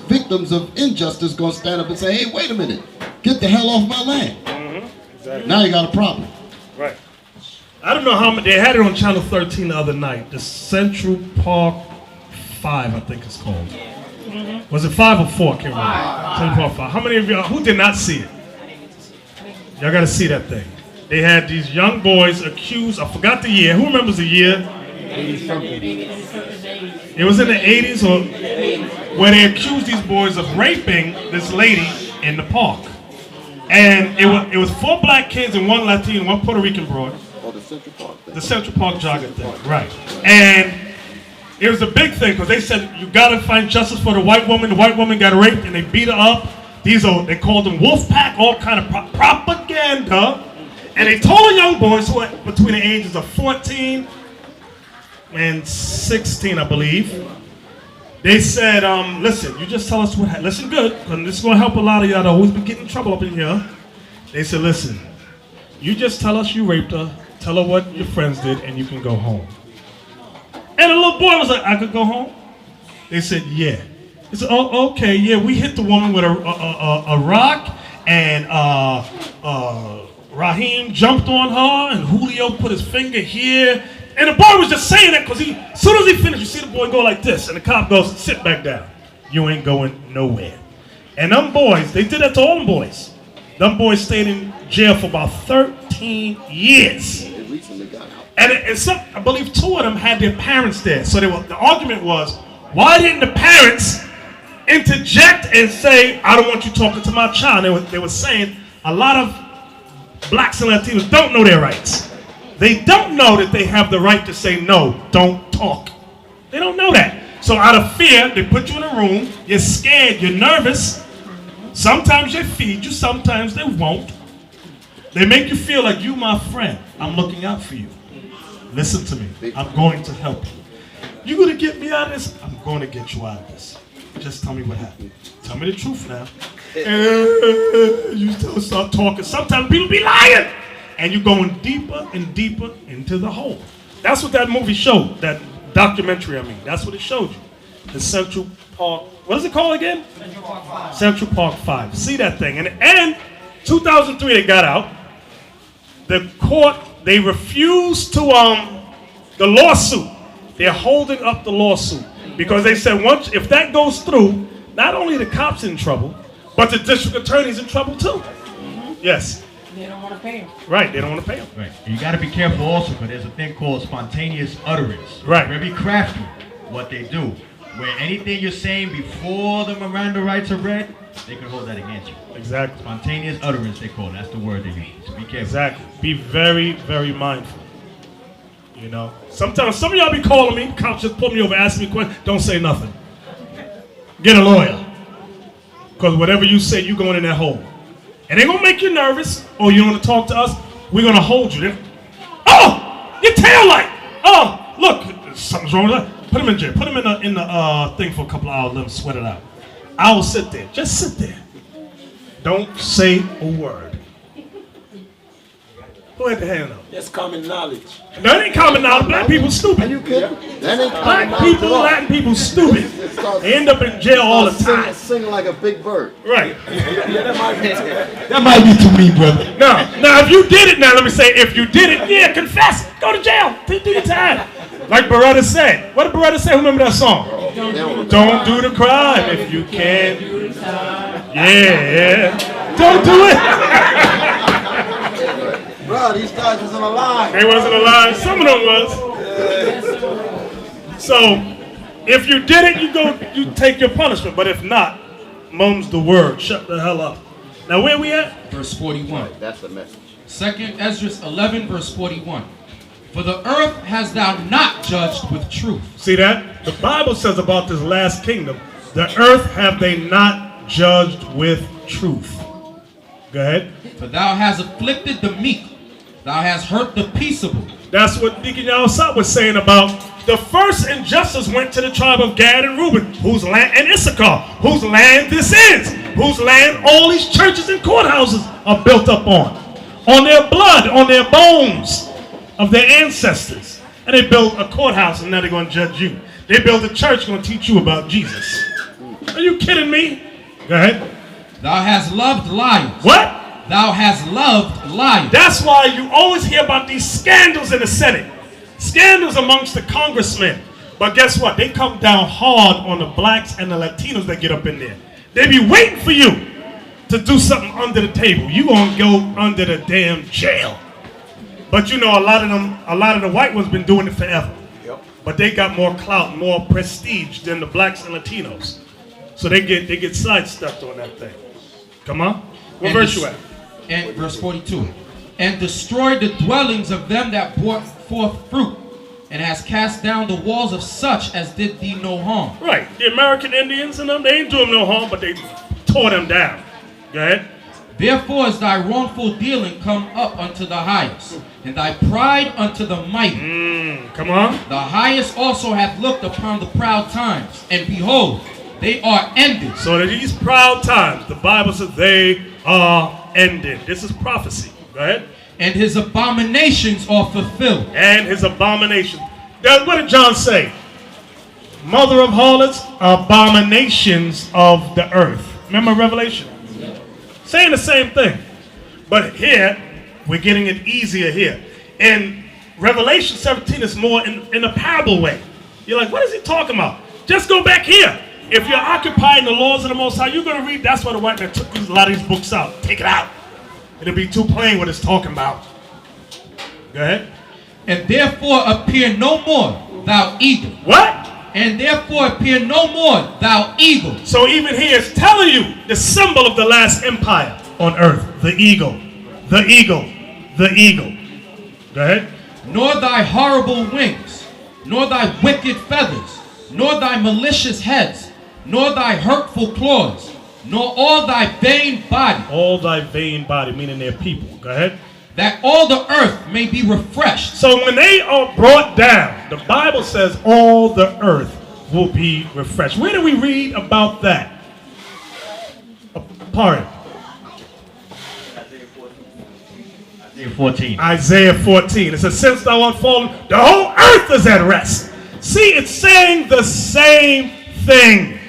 victims of injustice gonna stand up and say, hey, wait a minute, get the hell off my land. Exactly. Now you got a problem. Right. I don't know how many, they had it on Channel 13 the other night, the Central Park 5, I think it's called. Was it 5 or 4? I can't remember. Central Park 5. How many of y'all, who did not see it? Y'all got to see that thing. They had these young boys accused, I forgot the year. Who remembers the year? It was in the 80s or where they accused these boys of raping this lady in the park. And it was 4 black kids and 1 Latino, 1 Puerto Rican boy. Oh, the Central Park thing. The Central Park jogging thing, right. And it was a big thing because they said you got to find justice for the white woman. The white woman got raped and they beat her up. They called them wolf pack, all kind of propaganda. And they told the young boys who were between the ages of 14 and 16, I believe. They said, listen, you just tell us what happened. Listen good, because this is going to help a lot of y'all that always been getting in trouble up in here. They said, listen, you just tell us you raped her, tell her what your friends did, and you can go home. And the little boy was like, I could go home? They said, yeah. He said, oh, okay, yeah, we hit the woman with a rock, and Raheem jumped on her, and Julio put his finger here. And the boy was just saying that because as soon as he finished, you see the boy go like this, and the cop goes, sit back down. You ain't going nowhere. And them boys, they did that to all them boys. Them boys stayed in jail for about 13 years. They recently got out. And some, I believe 2 of them had their parents there. So the argument was, why didn't the parents interject and say, I don't want you talking to my child? They were saying a lot of blacks and Latinos don't know their rights. They don't know that they have the right to say, no, don't talk. They don't know that. So out of fear, they put you in a room, you're scared, you're nervous. Sometimes they feed you, sometimes they won't. They make you feel like you my friend. I'm looking out for you. Listen to me. I'm going to help you. You gonna get me out of this? I'm going to get you out of this. Just tell me what happened. Tell me the truth now. You still start talking. Sometimes people be lying. And you're going deeper and deeper into the hole. That's what that movie showed, that documentary, I mean. That's what it showed you. The Central Park, what is it called again? Central Park 5. Central Park 5. See that thing. And 2003 they got out. The court, they refused to, the lawsuit. They're holding up the lawsuit. Because they said if that goes through, not only the cops in trouble, but the district attorney's in trouble too. Yes. They don't want to pay him. Right, they don't want to pay him. Right. And you got to be careful also because there's a thing called spontaneous utterance. Right. Very crafty what they do. Where anything you're saying before the Miranda rights are read, they can hold that against you. Exactly. Spontaneous utterance, they call it. That's the word they use. So be careful. Exactly. Be very, very mindful. You know, sometimes some of y'all be calling me, cops just pull me over, ask me questions. Don't say nothing. Get a lawyer. Because whatever you say, you going in that hole. And they're going to make you nervous, or you don't want to talk to us, we're going to hold you there. Oh, your tail light. Oh, look, something's wrong with that. Put him in jail. Put him in the thing for a couple of hours, let him sweat it out. I will sit there. Just sit there. Don't say a word. Who had the hand up? That's common knowledge. That ain't common knowledge. Black people stupid. Are you kidding? That ain't Black people, Latin people stupid. They end up in jail all the time. Singing like a big bird. Right. That might be to me, brother. Now, if you did it, now let me say, if you did it, yeah, confess. Go to jail. Do your time. Like Beretta said. What did Beretta say? Who remember that song? Don't do the crime if you can. Yeah. Don't do it. Bro, these guys wasn't alive. They wasn't alive. Some of them was. So, if you did it, you take your punishment. But if not, mum's the word. Shut the hell up. Now, where we at? Verse 41. That's the message. 2nd Ezra 11, verse 41. For the earth hast thou not judged with truth. See that? The Bible says about this last kingdom, the earth have they not judged with truth. Go ahead. For thou hast afflicted the meek. Thou hast hurt the peaceable. That's what Deacon Asaph was saying about the first injustice went to the tribe of Gad and Reuben, whose land, and Issachar, whose land this is, whose land all these churches and courthouses are built up on their blood, on their bones of their ancestors. And they built a courthouse and now they're going to judge you. They built a church going to teach you about Jesus. Are you kidding me? Go ahead. Thou hast loved liars. What? Thou hast loved liars. That's why you always hear about these scandals in the Senate. Scandals amongst the congressmen But guess what? They come down hard on the blacks and the Latinos that get up in there. They be waiting for you to do something under the table. You gonna go under the damn jail. But you know, a lot of the white ones been doing it forever. Yep. But they got more clout, more prestige than the blacks and Latinos. So they get sidestepped on that thing. Come on. What verse you at? And verse 42. And destroyed the dwellings of them that brought forth fruit, and has cast down the walls of such as did thee no harm. Right. The American Indians and them, they ain't doing no harm, but they tore them down. Go ahead. Therefore is thy wrongful dealing come up unto the highest, and thy pride unto the mighty. Come on. The highest also hath looked upon the proud times, and behold, they are ended. So that these proud times, the Bible says they are ended. This is prophecy. Go ahead. And his abominations are fulfilled. And his abominations. What did John say? Mother of harlots, abominations of the earth. Remember Revelation? Saying the same thing. But here, we're getting it easier here. In Revelation 17, it's more in a parable way. You're like, what is he talking about? Just go back here. If you're occupying the laws of the Most High, you're going to read. That's why the white man took a lot of these books out. Take it out. It'll be too plain what it's talking about. Go ahead. And therefore appear no more, thou eagle. What? And therefore appear no more, thou eagle. So even here it's telling you the symbol of the last empire on earth. The eagle. The eagle. The eagle. Go ahead. Nor thy horrible wings, nor thy wicked feathers, nor thy malicious heads, nor thy hurtful claws, nor all thy vain body. All thy vain body, meaning their people. Go ahead. That all the earth may be refreshed. So when they are brought down, the Bible says all the earth will be refreshed. Where do we read about that? Pardon. Isaiah 14. Isaiah 14. It says, since thou art fallen, the whole earth is at rest. See, it's saying the same thing.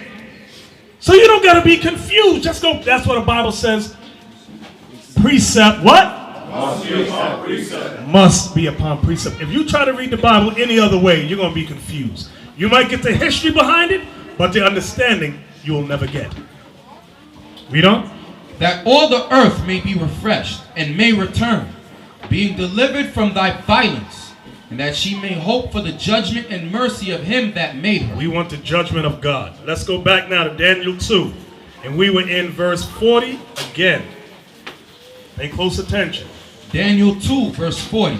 So you don't got to be confused. Just go. That's what the Bible says. Precept, what? Must be upon precept. If you try to read the Bible any other way, you're going to be confused. You might get the history behind it, but the understanding you will never get. Read on. That all the earth may be refreshed and may return, being delivered from thy violence, and that she may hope for the judgment and mercy of him that made her. We want the judgment of God. Let's go back now to Daniel 2. And we were in verse 40 again. Pay close attention. Daniel 2, verse 40.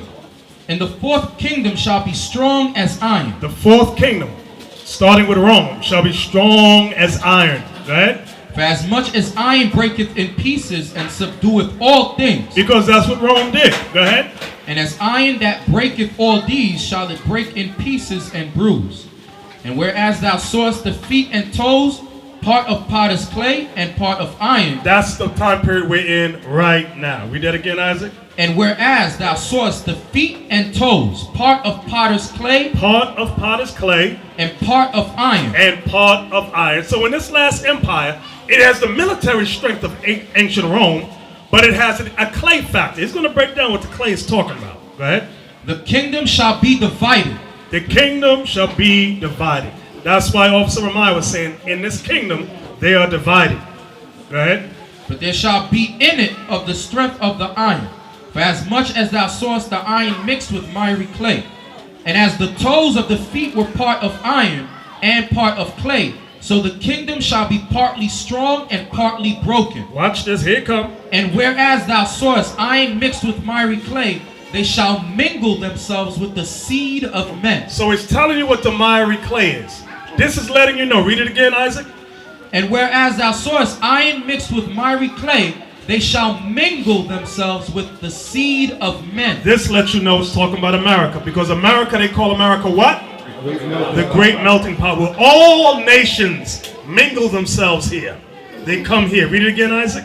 And the fourth kingdom shall be strong as iron. The fourth kingdom, starting with Rome, shall be strong as iron. Right? For as much as iron breaketh in pieces and subdueth all things. Because that's what Rome did. Go ahead. And as iron that breaketh all these shall it break in pieces and bruise. And whereas thou sawest the feet and toes, part of potter's clay and part of iron. That's the time period we're in right now. Read that again, Isaac. And whereas thou sawest the feet and toes, part of potter's clay. Part of potter's clay. And part of iron. And part of iron. So in this last empire, it has the military strength of ancient Rome, but it has a clay factor. It's going to break down what the clay is talking about. Go ahead. The kingdom shall be divided. The kingdom shall be divided. That's why Officer Ramai was saying, in this kingdom, they are divided. Go ahead. But there shall be in it of the strength of the iron. For as much as thou sawest the iron mixed with miry clay, and as the toes of the feet were part of iron and part of clay, so the kingdom shall be partly strong and partly broken. Watch this, here it come. And whereas thou sawest iron mixed with miry clay, they shall mingle themselves with the seed of men. So it's telling you what the miry clay is. This is letting you know. Read it again, Isaac. And whereas thou sawest iron mixed with miry clay, they shall mingle themselves with the seed of men. This lets you know it's talking about America. Because America, they call America what? The great melting pot. Where all nations mingle themselves here. They come here. Read it again, Isaac.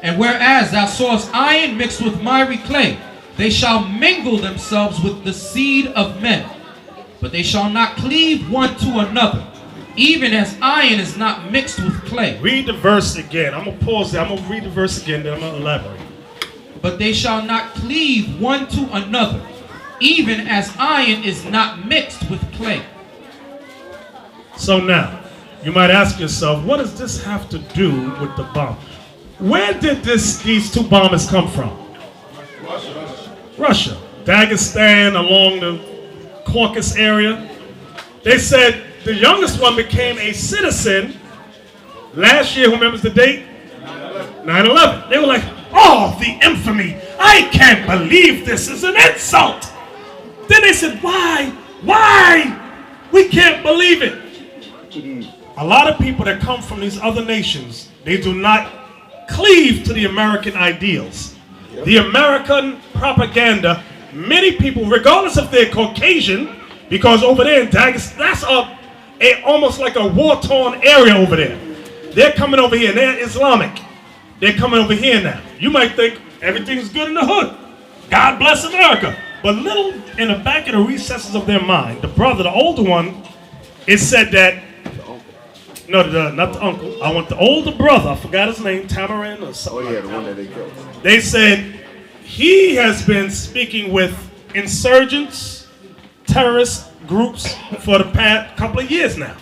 And whereas thou sawest iron mixed with miry clay, they shall mingle themselves with the seed of men. But they shall not cleave one to another, even as iron is not mixed with clay. Read the verse again. I'm going to pause there. I'm going to read the verse again, then I'm going to elaborate. But they shall not cleave one to another, even as iron is not mixed with clay. So now, you might ask yourself, what does this have to do with the bomb? Where did these two bombers come from? Russia. Dagestan, along the Caucasus area. They said the youngest one became a citizen last year. Who remembers the date? 9/11. They were like, oh, the infamy. I can't believe this is an insult. Then they said, why? We can't believe it. A lot of people that come from these other nations, they do not cleave to the American ideals. The American propaganda, many people, regardless if they're Caucasian, because over there in Dagestan, that's almost like a war-torn area over there. They're coming over here, and they're Islamic. They're coming over here now. You might think everything's good in the hood. God bless America. But little in the back of the recesses of their mind, the brother, the older one, it said that, no, not the uncle. I want the older brother. I forgot his name, Tamarin or something. Oh yeah, the one that they killed. They said he has been speaking with insurgents, terrorist groups for the past couple of years now.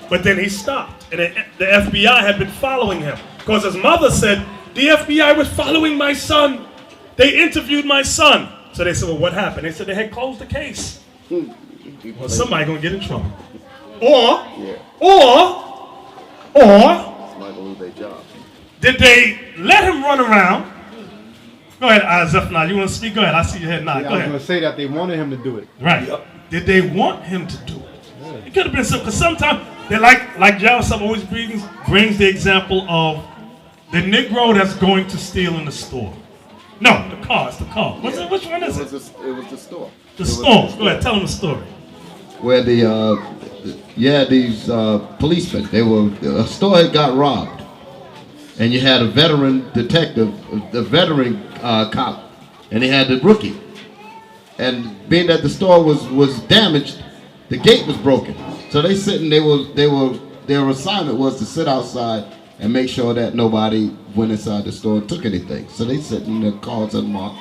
But then he stopped, and the FBI had been following him because his mother said the FBI was following my son. They interviewed my son. So they said, well, what happened? They said they had closed the case. Well, somebody gonna get in trouble. Or did they let him run around? Go ahead, Asaph. Now you want to speak? Go ahead. I see your head nod. Yeah, I was going to say that they wanted him to do it. Right. Yep. Did they want him to do it? Yeah. It could have been something. Because sometimes they like Joseph always brings the example of the Negro that's going to steal in the store. No, the car. It's the car. Which one is it? It was the store. The store. Go ahead. Tell them the story. Where these policemen, a store had got robbed, and you had a veteran detective, the veteran cop, and he had the rookie. And being that the store was damaged, the gate was broken. So they sitting. Their assignment was to sit outside and make sure that nobody went inside the store and took anything. So they sit in the cars unmarked,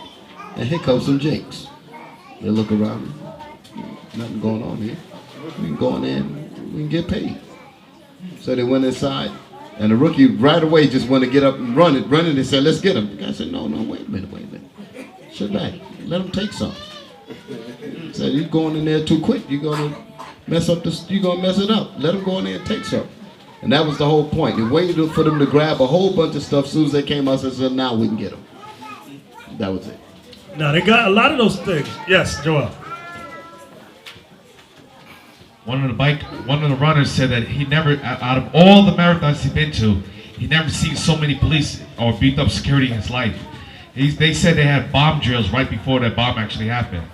and here comes some jinx. They look around. Nothing going on here. We can go in there and we can get paid. So they went inside, and the rookie right away just wanted to get up and run it. They said, let's get him. The guy said, no, wait a minute. Sit back. Let him take some. He said, you're going in there too quick. You're going to mess it up. Let him go in there and take some. And that was the whole point. They waited for them to grab a whole bunch of stuff. As soon as they came out, they said, now we can get them. That was it. Now, they got a lot of those things. Yes, Joel. One of the runners said that he never, out of all the marathons he's been to, he never seen so many police or beefed up security in his life. They said they had bomb drills right before that bomb actually happened.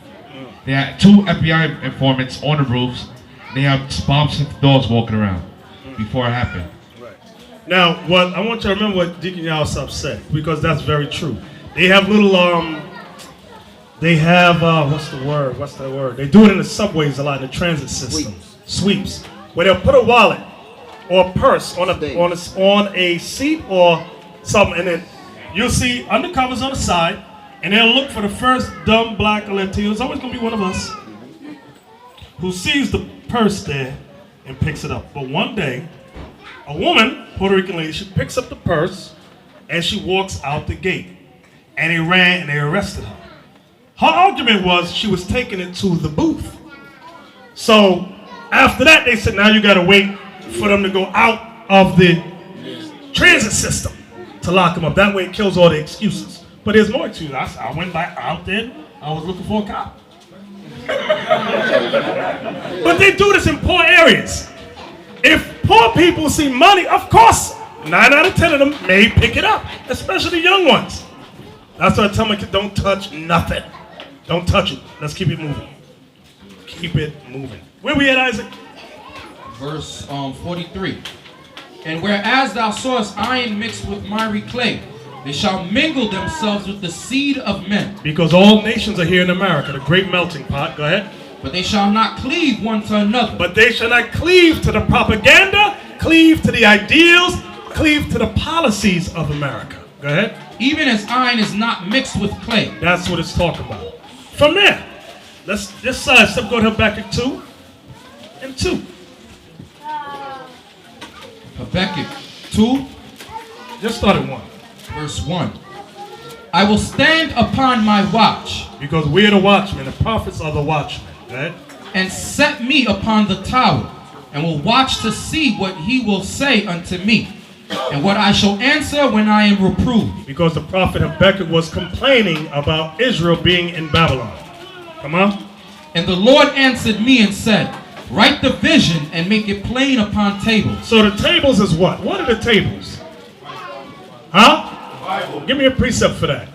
They had 2 FBI informants on the roofs. They have bomb-sniffing dogs walking around before it happened. Right. Now, I want you to remember what Deacon Asaph said, because that's very true. They have little, what's the word? They do it in the subways a lot, in the transit system. Sweeps. Where they'll put a wallet or a purse on a seat or something, and then you'll see undercovers on the side, and they'll look for the first dumb black or Latino. It's always going to be one of us who sees the purse there and picks it up. But one day, a woman, Puerto Rican lady, she picks up the purse and she walks out the gate. And they ran and they arrested her. Her argument was she was taking it to the booth. So after that, they said, now you got to wait for them to go out of the transit system to lock them up. That way it kills all the excuses. But there's more excuses. I went back out there. I was looking for a cop. But they do this in poor areas. If poor people see money, of course, 9 out of 10 of them may pick it up, especially the young ones. That's why I tell my kids, don't touch nothing. Don't touch it. Let's keep it moving. Keep it moving. Where we at, Isaac? Verse 43. And whereas thou sawest iron mixed with miry clay, they shall mingle themselves with the seed of men. Because all nations are here in America, the great melting pot. Go ahead. But they shall not cleave one to another. But they shall not cleave to the propaganda, cleave to the ideals, cleave to the policies of America. Go ahead. Even as iron is not mixed with clay. That's what it's talking about. From there, let's this side step go to Habakkuk 2 and 2. Habakkuk 2, Just start at 1. verse 1. I will stand upon my watch. Because we are the watchmen. The prophets are the watchmen. Right? And set me upon the tower, and will watch to see what he will say unto me, and what I shall answer when I am reproved. Because the prophet Habakkuk was complaining about Israel being in Babylon. Come on. And the Lord answered me and said, write the vision and make it plain upon tables. So the tables is what? What are the tables? Huh? Bible. Give me a precept for that.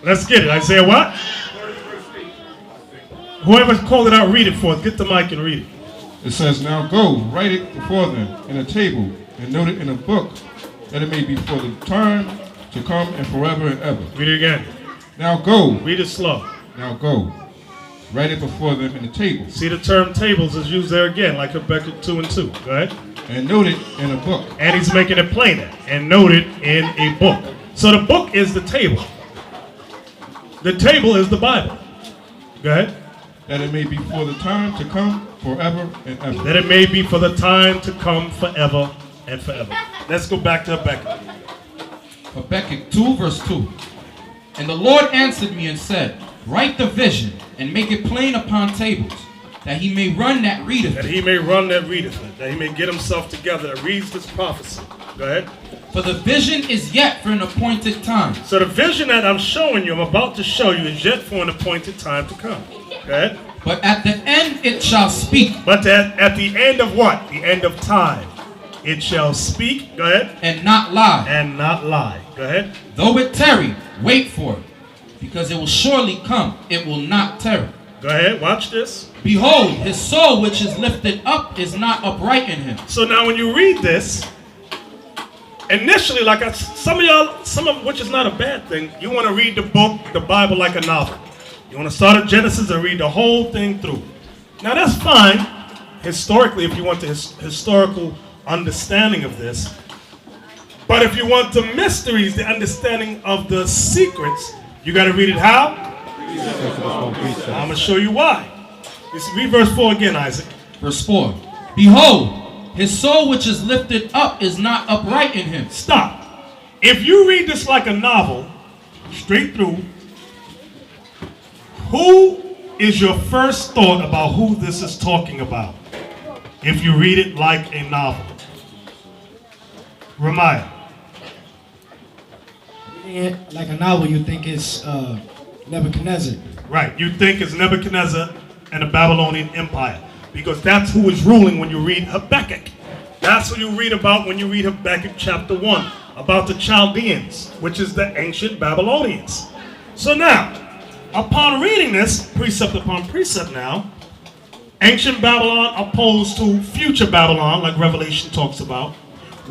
Let's get it. Isaiah what? Whoever called it out, read it for us. Get the mic and read it. It says, now go, write it before them in a table, and note it in a book, that it may be for the time to come and forever and ever. Read it again. Now go. Read it slow. Now go. Write it before them in a table. See, the term tables is used there again, like Habakkuk 2 and 2. Go ahead. And note it in a book. And he's making it plainer. And note it in a book. So the book is the table. The table is the Bible. Go ahead. That it may be for the time to come forever and ever. That it may be for the time to come forever and forever. Let's go back to Habakkuk. Habakkuk 2, verse 2. And the Lord answered me and said, write the vision and make it plain upon tables, that he may run that readeth it. That he may run that readeth it. That he may get himself together that reads this prophecy. Go ahead. For the vision is yet for an appointed time. So the vision that I'm showing you, I'm about to show you, is yet for an appointed time to come. Go ahead. But at the end it shall speak. But at the end of what? The end of time. It shall speak. Go ahead. And not lie. And not lie. Go ahead. Though it tarry, wait for it, because it will surely come. It will not tarry. Go ahead. Watch this. Behold, his soul which is lifted up is not upright in him. So now when you read this, initially, like some of which is not a bad thing, you want to read the book, the Bible, like a novel. You want to start at Genesis and read the whole thing through. Now that's fine, historically, if you want the historical understanding of this. But if you want the mysteries, the understanding of the secrets, you got to read it how? I'm going to show you why. Read verse 4 again, Isaac. Verse 4. Behold, his soul which is lifted up is not upright in him. Stop. If you read this like a novel, straight through, who is your first thought about who this is talking about? If you read it like a novel. Ramaya. Reading it like a novel, you think it's Nebuchadnezzar. Right. You think it's Nebuchadnezzar and the Babylonian Empire. Because that's who is ruling when you read Habakkuk. That's what you read about when you read Habakkuk chapter 1. About the Chaldeans, which is the ancient Babylonians. So now, upon reading this, precept upon precept now, ancient Babylon opposed to future Babylon, like Revelation talks about,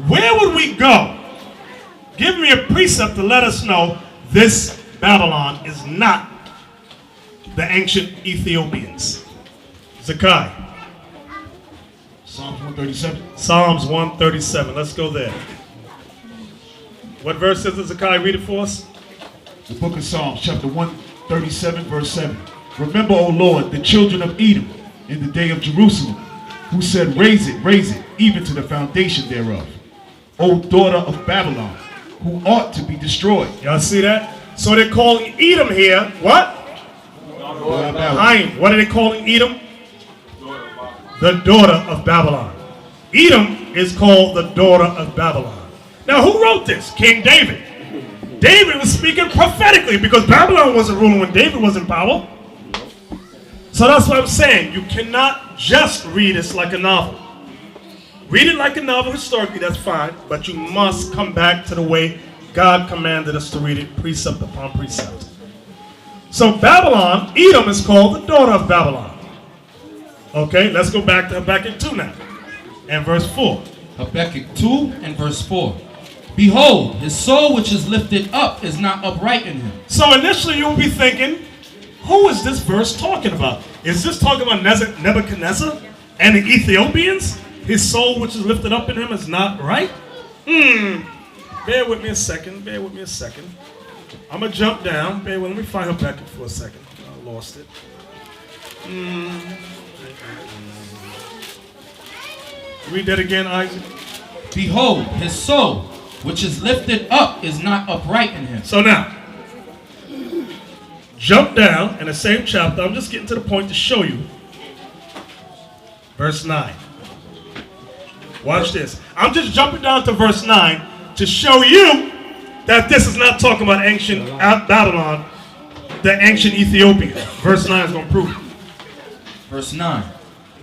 where would we go? Give me a precept to let us know this Babylon is not the ancient Ethiopians. Zakai. Psalms 137. Psalms 137. Let's go there. What verse says it, Zakai? Read it for us. The book of Psalms, chapter 137, verse 7. Remember, O Lord, the children of Edom in the day of Jerusalem, who said, raise it, even to the foundation thereof. O daughter of Babylon, who ought to be destroyed. Y'all see that? So they're calling Edom here, what? What are they calling Edom? The daughter of Babylon. Edom is called the daughter of Babylon. Now who wrote this? King David. David was speaking prophetically because Babylon wasn't ruling when David was in power. So that's what I'm saying. You cannot just read this like a novel. Read it like a novel historically, that's fine, but you must come back to the way God commanded us to read it, precept upon precept. So Babylon, Edom is called the daughter of Babylon. Okay, let's go back to Habakkuk 2 now, and verse 4. Habakkuk 2 and verse 4. Behold, his soul which is lifted up is not upright in him. So initially you'll be thinking, who is this verse talking about? Is this talking about Nebuchadnezzar and the Ethiopians? His soul which is lifted up in him is not right? Bear with me a second. I'm going to jump down. Let me find Habakkuk for a second. I lost it. Read that again, Isaac. Behold, his soul, which is lifted up, is not upright in him. So now, jump down in the same chapter. I'm just getting to the point to show you. Verse 9. Watch this. I'm just jumping down to verse 9 to show you that this is not talking about ancient Babylon, the ancient Ethiopia. Verse 9 is going to prove it. Verse 9.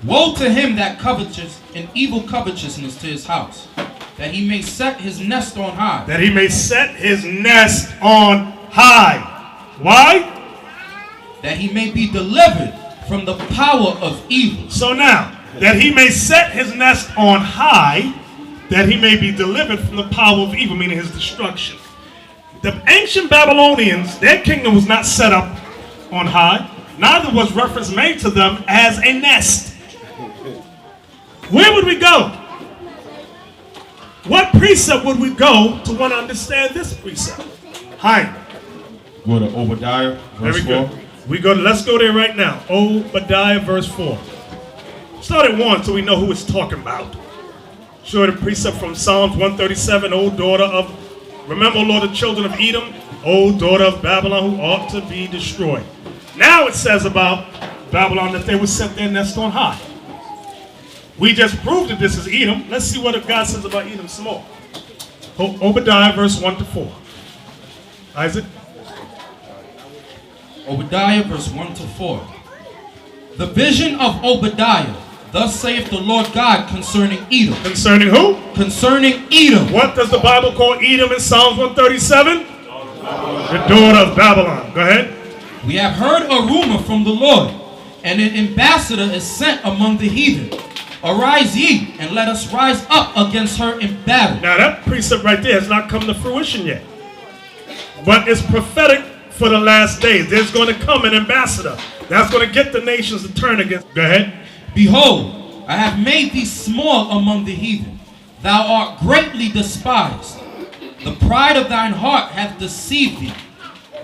Woe to him that coveteth an evil covetousness to his house, that he may set his nest on high. That he may set his nest on high. Why? That he may be delivered from the power of evil. So now, that he may set his nest on high, that he may be delivered from the power of evil, meaning his destruction. The ancient Babylonians, their kingdom was not set up on high. Neither was reference made to them as a nest. Where would we go? What precept would we go to want to understand this precept? Hi. Go to Obadiah, verse 4. Let's go there right now. Obadiah, verse 4. Start at 1 so we know who it's talking about. Show the precept from Psalms 137, O daughter of, remember, O Lord, the children of Edom, O daughter of Babylon, who ought to be destroyed. Now it says about Babylon that they would set their nest on high. We just proved that this is Edom. Let's see what God says about Edom some more. Obadiah, verse 1 to 4. Isaac? Obadiah, verse 1 to 4. The vision of Obadiah. Thus saith the Lord God concerning Edom. Concerning who? Concerning Edom. What does the Bible call Edom in Psalms 137? The daughter of Babylon. Go ahead. We have heard a rumor from the Lord, and an ambassador is sent among the heathen. Arise ye, and let us rise up against her in battle. Now that precept right there has not come to fruition yet. But it's prophetic for the last days. There's going to come an ambassador that's going to get the nations to turn against. Go ahead. Behold, I have made thee small among the heathen. Thou art greatly despised. The pride of thine heart hath deceived thee.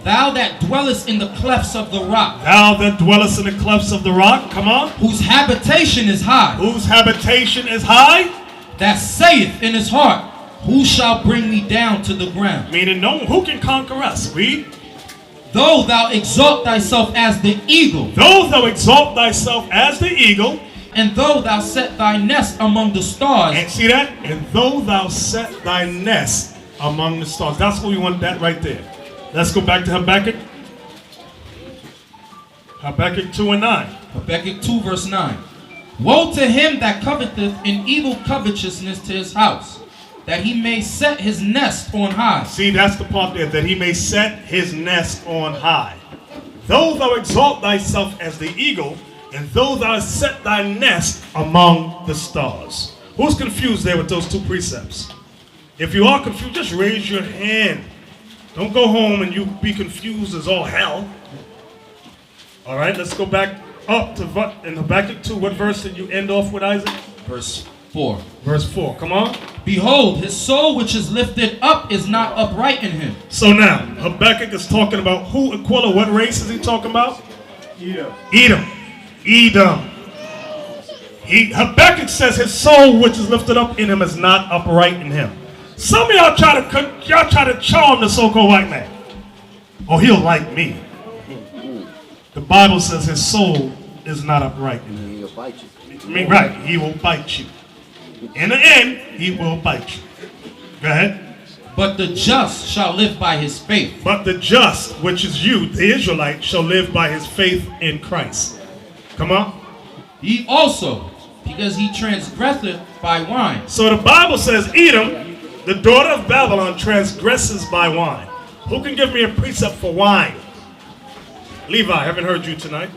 Thou that dwellest in the clefts of the rock. Thou that dwellest in the clefts of the rock. Come on. Whose habitation is high. Whose habitation is high. That saith in his heart, who shall bring me down to the ground? Meaning no one who can conquer us. Read. Though thou exalt thyself as the eagle. Though thou exalt thyself as the eagle. And though thou set thy nest among the stars. And see that? And though thou set thy nest among the stars. That's what we want, that right there. Let's go back to Habakkuk. Habakkuk 2 and 9. Habakkuk 2 verse 9. Woe to him that coveteth an evil covetousness to his house, that he may set his nest on high. See, that's the part there, that he may set his nest on high. Though thou exalt thyself as the eagle, and though thou set thy nest among the stars. Who's confused there with those two precepts? If you are confused, just raise your hand. Don't go home and you be confused as all hell. All right, let's go back up to in Habakkuk 2. What verse did you end off with, Isaac? Verse 4. Verse 4, come on. Behold, his soul which is lifted up is not upright in him. So now, Habakkuk is talking about who, Aquila, what race is he talking about? Edom. Habakkuk says his soul which is lifted up in him is not upright in him. Some of y'all try to charm the so-called white man. Oh, he'll like me. The Bible says his soul is not upright in him. He'll bite you. I mean, right, he will bite you. In the end, he will bite you. Go ahead. But the just shall live by his faith. But the just, which is you, the Israelite, shall live by his faith in Christ. Come on. He also, because he transgresseth by wine. So the Bible says Edom, the daughter of Babylon, transgresses by wine. Who can give me a precept for wine? Levi, I haven't heard you tonight.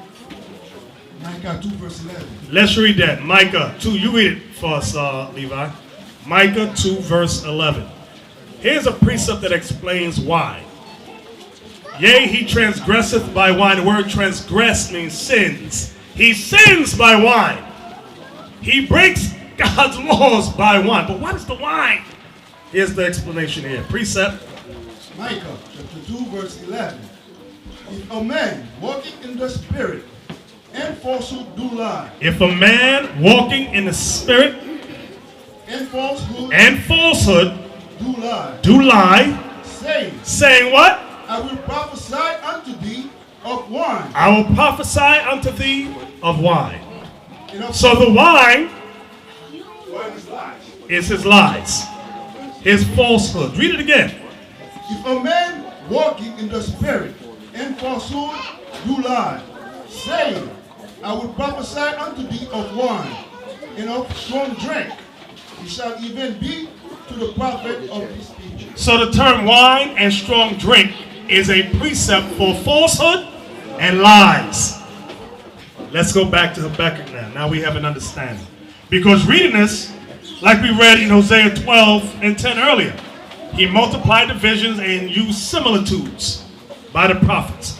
Micah 2 verse 11. Let's read that. Micah 2. You read it for us, Levi. Micah 2 verse 11. Here's a precept that explains wine. Yea, he transgresseth by wine. The word transgress means sins. He sins by wine. He breaks God's laws by wine. But what is the wine? Here's the explanation here. Precept. Micah chapter 2 verse 11. If a man walking in the spirit and falsehood do lie. If a man walking in the spirit and falsehood, do lie, saying what? I will prophesy unto thee of wine. I will prophesy unto thee of wine. So the wine is his lies, his falsehood. Read it again. If a man walking in the spirit and falsehood do lie, saying, I will prophesy unto thee of wine and of strong drink, he shall even be to the prophet of his age. So the term wine and strong drink is a precept for falsehood and lies. Let's go back to Habakkuk now. Now we have an understanding. Because reading this, like we read in Hosea 12 and 10 earlier, he multiplied the visions and used similitudes by the prophets.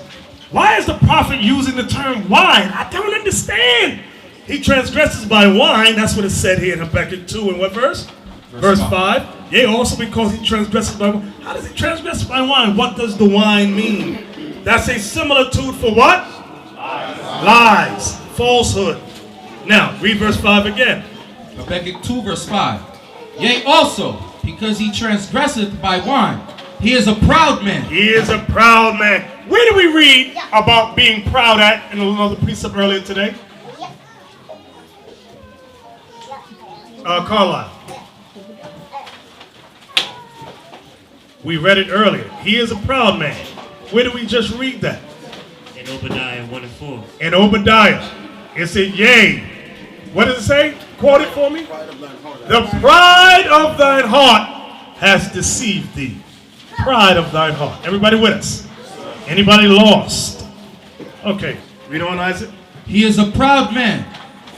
Why is the prophet using the term wine? I don't understand. He transgresses by wine. That's what it said here in Habakkuk 2 and what verse? Verse 5. Yea, also because he transgresses by wine. How does he transgress by wine? What does the wine mean? That's a similitude for what? Lies. Falsehood. Now, read verse 5 again. Habakkuk 2 verse 5. Yea, also, because he transgresseth by wine, he is a proud man. He is a proud man. Where do we read about being proud at in another precept earlier today? Carlisle. We read it earlier. He is a proud man. Where do we just read that? In Obadiah 1 and 4. In Obadiah. It said, yea. What does it say? Quote it for me. The pride of thine heart has deceived thee. Pride of thine heart. Everybody with us? Anybody lost? Okay. Read on, Isaac. He is a proud man,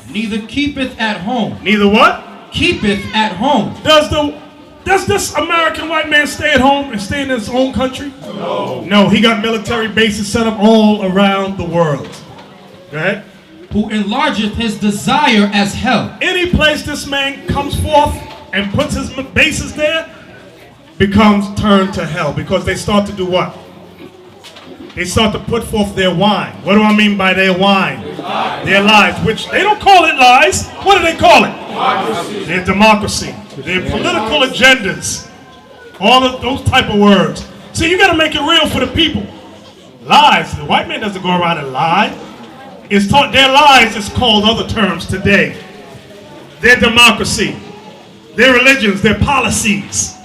neither keepeth at home. Neither what? Keepeth at home. Does this American white man stay at home and stay in his own country? No. No, he got military bases set up all around the world. Go ahead. Who enlargeth his desire as hell. Any place this man comes forth and puts his bases there becomes turned to hell, because they start to do what? They start to put forth their wine. What do I mean by their wine? Their lies, which they don't call it lies. What do they call it? Democracy. Their democracy. Their political agendas. All of those type of words. See, you got to make it real for the people. Lies. The white man doesn't go around and lie. It's taught their lies is called other terms today. Their democracy. Their religions. Their policies.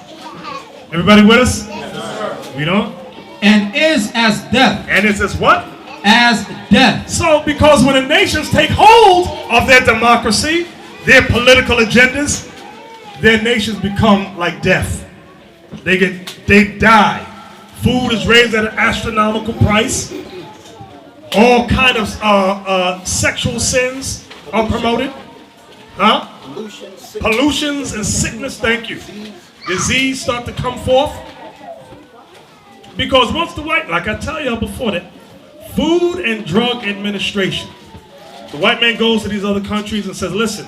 Everybody with us? Yes, sir. Read on. And is as death. And is as what? As death. So, because when the nations take hold of their democracy, their political agendas, their nations become like death. They die. Food is raised at an astronomical price. All kind of sexual sins are promoted. Huh? Pollutions and sickness, thank you. Disease start to come forth. Because once the white, like I tell y'all before that, Food and Drug Administration. The white man goes to these other countries and says, listen,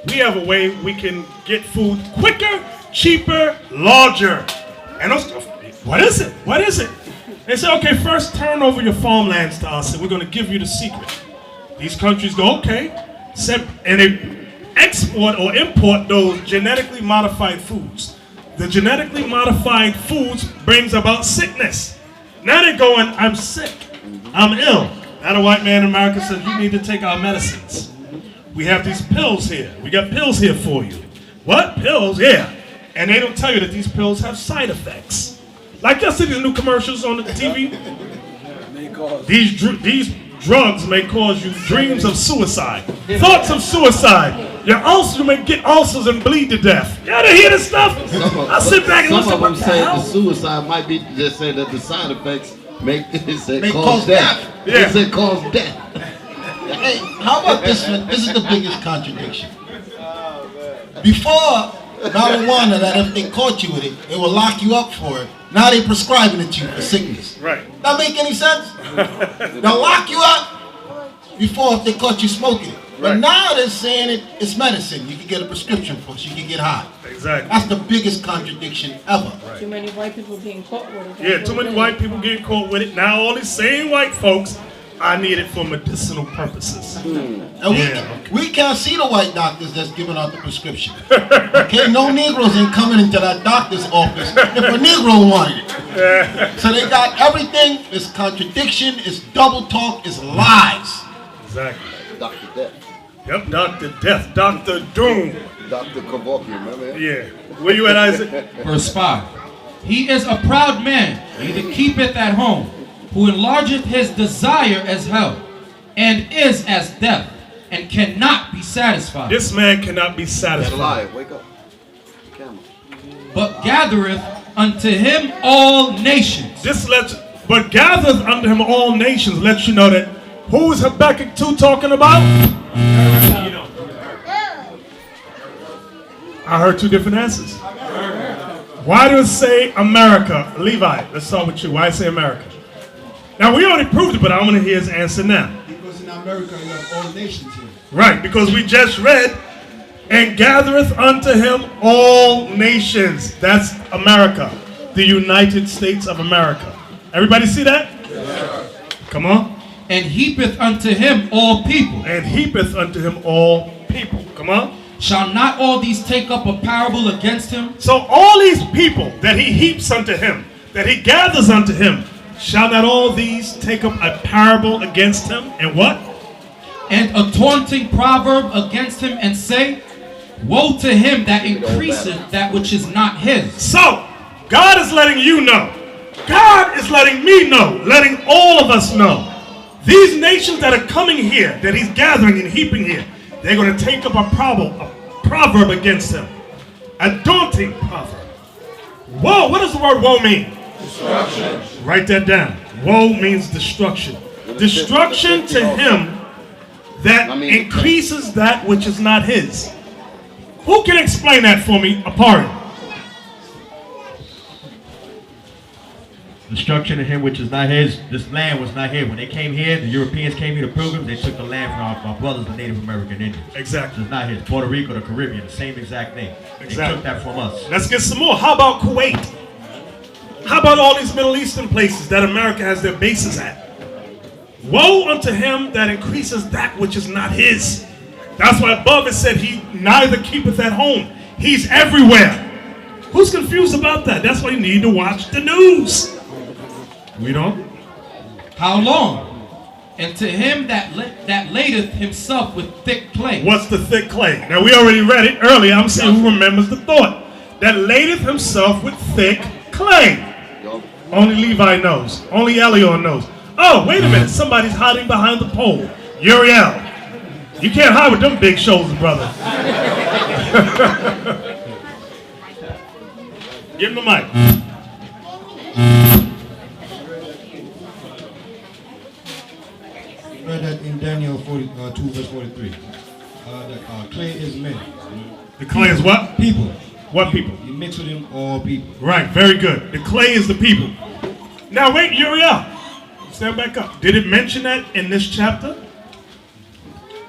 we have a way we can get food quicker, cheaper, larger. And those, what is it? What is it? They say, okay, first turn over your farmlands to us and we're going to give you the secret. These countries go, okay. And they export or import those genetically modified foods. The genetically modified foods brings about sickness. Now they're going, I'm sick, I'm ill. Now the white man in America says, you need to take our medicines. We have these pills here. We got pills here for you. What? Pills? Yeah. And they don't tell you that these pills have side effects. Like you'll see these new commercials on the TV. These drugs may cause you dreams of suicide, thoughts of suicide. Your ulcers may get ulcers and bleed to death. You ever hear this stuff? I sit back and listen. Some of them say the suicide might be just say that the side effects may cause death. Yeah. It said cause death. Hey, how about this one? This is the biggest contradiction. Before, marijuana, that if they caught you with it, they will lock you up for it. Now they prescribing it to you for sickness. Right. That make any sense? They'll lock you up before if they caught you smoking it. But now they're saying it's medicine. You can get a prescription for it. You can get high. Exactly. That's the biggest contradiction ever. Too many white people getting caught with it. Yeah, too many white people getting caught with it. Now all these same white folks I need it for medicinal purposes. And we can't see the white doctors that's giving out the prescription. Okay, no Negroes ain't coming into that doctor's office if a Negro wanted it. So they got everything. It's contradiction. It's double talk. It's lies. Exactly. Dr. Death. Yep, Dr. Death, Dr. Doom. Dr. Kavoki, remember him? Yeah. Where you at, Isaac? Verse 5. He is a proud man, neither keepeth at home, who enlargeth his desire as hell, and is as death, and cannot be satisfied. This man cannot be satisfied. Liar, wake up. Camel. But gathereth unto him all nations. But gathereth unto him all nations lets you know that who is Habakkuk 2 talking about? I heard two different answers. Why do it say America? Levi, let's start with you. Why say America? Now, we already proved it, but I want to hear his answer now. Because in America you have all nations here. Right, because we just read, and gathereth unto him all nations. That's America, the United States of America. Everybody see that? Yes. Come on. And heapeth unto him all people. And heapeth unto him all people. Come on. Shall not all these take up a parable against him? So all these people that he heaps unto him, that he gathers unto him, shall not all these take up a parable against him? And what? And a taunting proverb against him, and say, woe to him that increaseth that which is not his. So, God is letting you know. God is letting me know, letting all of us know. These nations that are coming here, that he's gathering and heaping here, they're going to take up a proverb against him. A daunting proverb. Woe, what does the word woe mean? Destruction. Write that down. Woe means destruction. Destruction to him that increases that which is not his. Who can explain that for me, Apari? Destruction to him which is not his. This land was not here. When they came here, the Europeans came here, the pilgrims, they took the land from our brothers, the Native American Indians. Exactly. It's not his. Puerto Rico, the Caribbean, the same exact thing. Exactly. They took that from us. Let's get some more. How about Kuwait? How about all these Middle Eastern places that America has their bases at? Woe unto him that increases that which is not his. That's why above it said he neither keepeth at home. He's everywhere. Who's confused about that? That's why you need to watch the news. We don't. How long? And to him that ladeth himself with thick clay. What's the thick clay? Now we already read it earlier. I'm saying who remembers the thought. That ladeth himself with thick clay. Only Levi knows. Only Elion knows. Oh, wait a minute. Somebody's hiding behind the pole. Uriel. You can't hide with them big shoulders, brother. Give him the mic. Read that in Daniel 2 verse 43. That clay is men. The clay is what? People. What people? You mix with them all people. Right, very good. The clay is the people. Now wait, Uriel. Stand back up. Did it mention that in this chapter?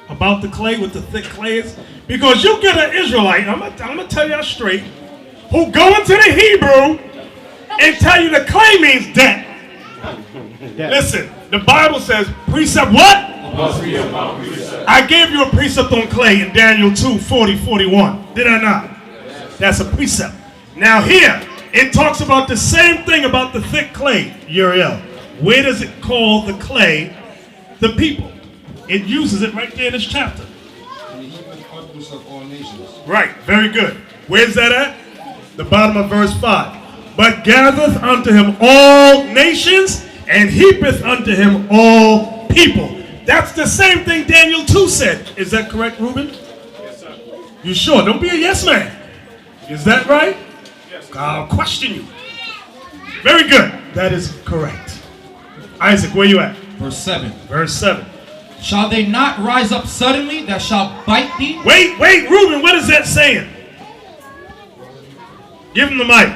About the clay, what the thick clay is? Because you get an Israelite, I'm gonna tell y'all straight, who go into the Hebrew and tell you the clay means death. Listen, the Bible says precept what? I gave you a precept on clay in Daniel 2, 40, 41. Did I not? That's a precept. Now here, it talks about the same thing about the thick clay, Uriel. Where does it call the clay the people? It uses it right there in this chapter. And he even utmost of all nations. Right, very good. Where's that at? The bottom of verse 5. But gathereth unto him all nations, and heapeth unto him all people. That's the same thing Daniel 2 said. Is that correct, Reuben? Yes, sir. You sure? Don't be a yes man. Is that right? Yes. I'll question you. Very good. That is correct. Isaac, where you at? Verse 7. Verse 7. Shall they not rise up suddenly that shall bite thee? Wait, Reuben, what is that saying? Give him the mic.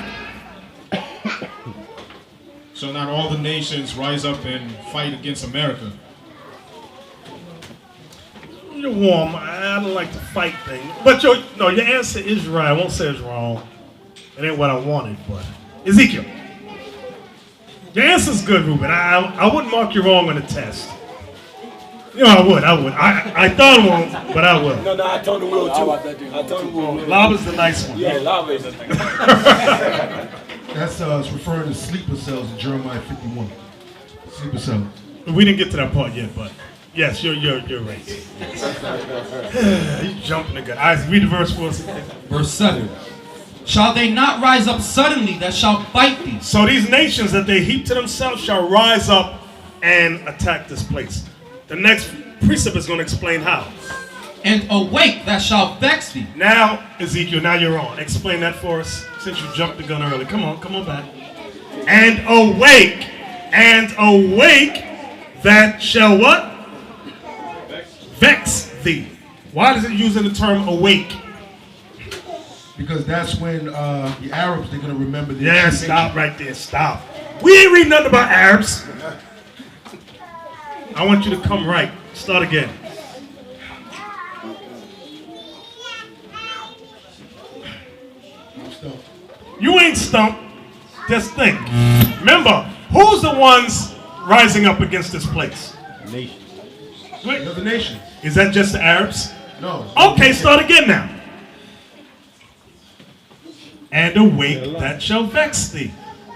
So not all the nations rise up and fight against America. You're warm. I don't like the fight thing. But your answer is right. I won't say it's wrong. It ain't what I wanted, but Ezekiel. Your answer's good, Reuben. I wouldn't mark you wrong on the test. You know, I would. I thought it won't, but I will. No, I told him will too. I told him will. Lava's the nice one. Yeah, lava is the That's it's referring to sleeper cells in Jeremiah 51. Sleeper cells. We didn't get to that part yet, but yes, you're right. He's jumping the gun. Isaac, read the verse for us. Verse 7. Shall they not rise up suddenly that shall bite thee? So these nations that they heap to themselves shall rise up and attack this place. The next precept is going to explain how. And awake that shall vex thee. Now, Ezekiel, now you're on. Explain that for us, since you jumped the gun early. Come on back. And awake that shall what? Vex thee. Why does it use the term awake? Because that's when the Arabs, they're going to remember the Yeah, stop right there. Stop. We ain't reading nothing about Arabs. I want you to come right. Start again. You ain't stumped. Just think. Remember, who's the ones rising up against this place? Nations. Wait, the nations. Is that just the Arabs? No. Okay, start again now. And awake that shall vex thee.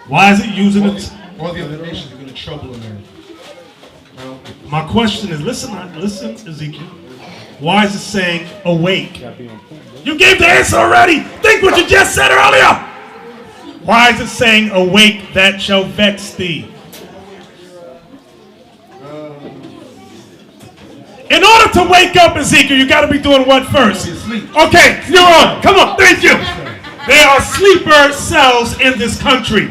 Why is it using it? All the other nations are going to trouble America. My question is, listen, Ezekiel. Why is it saying awake? You gave the answer already. Think what you just said earlier. Why is it saying awake that shall vex thee? In order to wake up, Ezekiel, you got to be doing what first? Okay, you're on. Come on, thank you. There are sleeper cells in this country.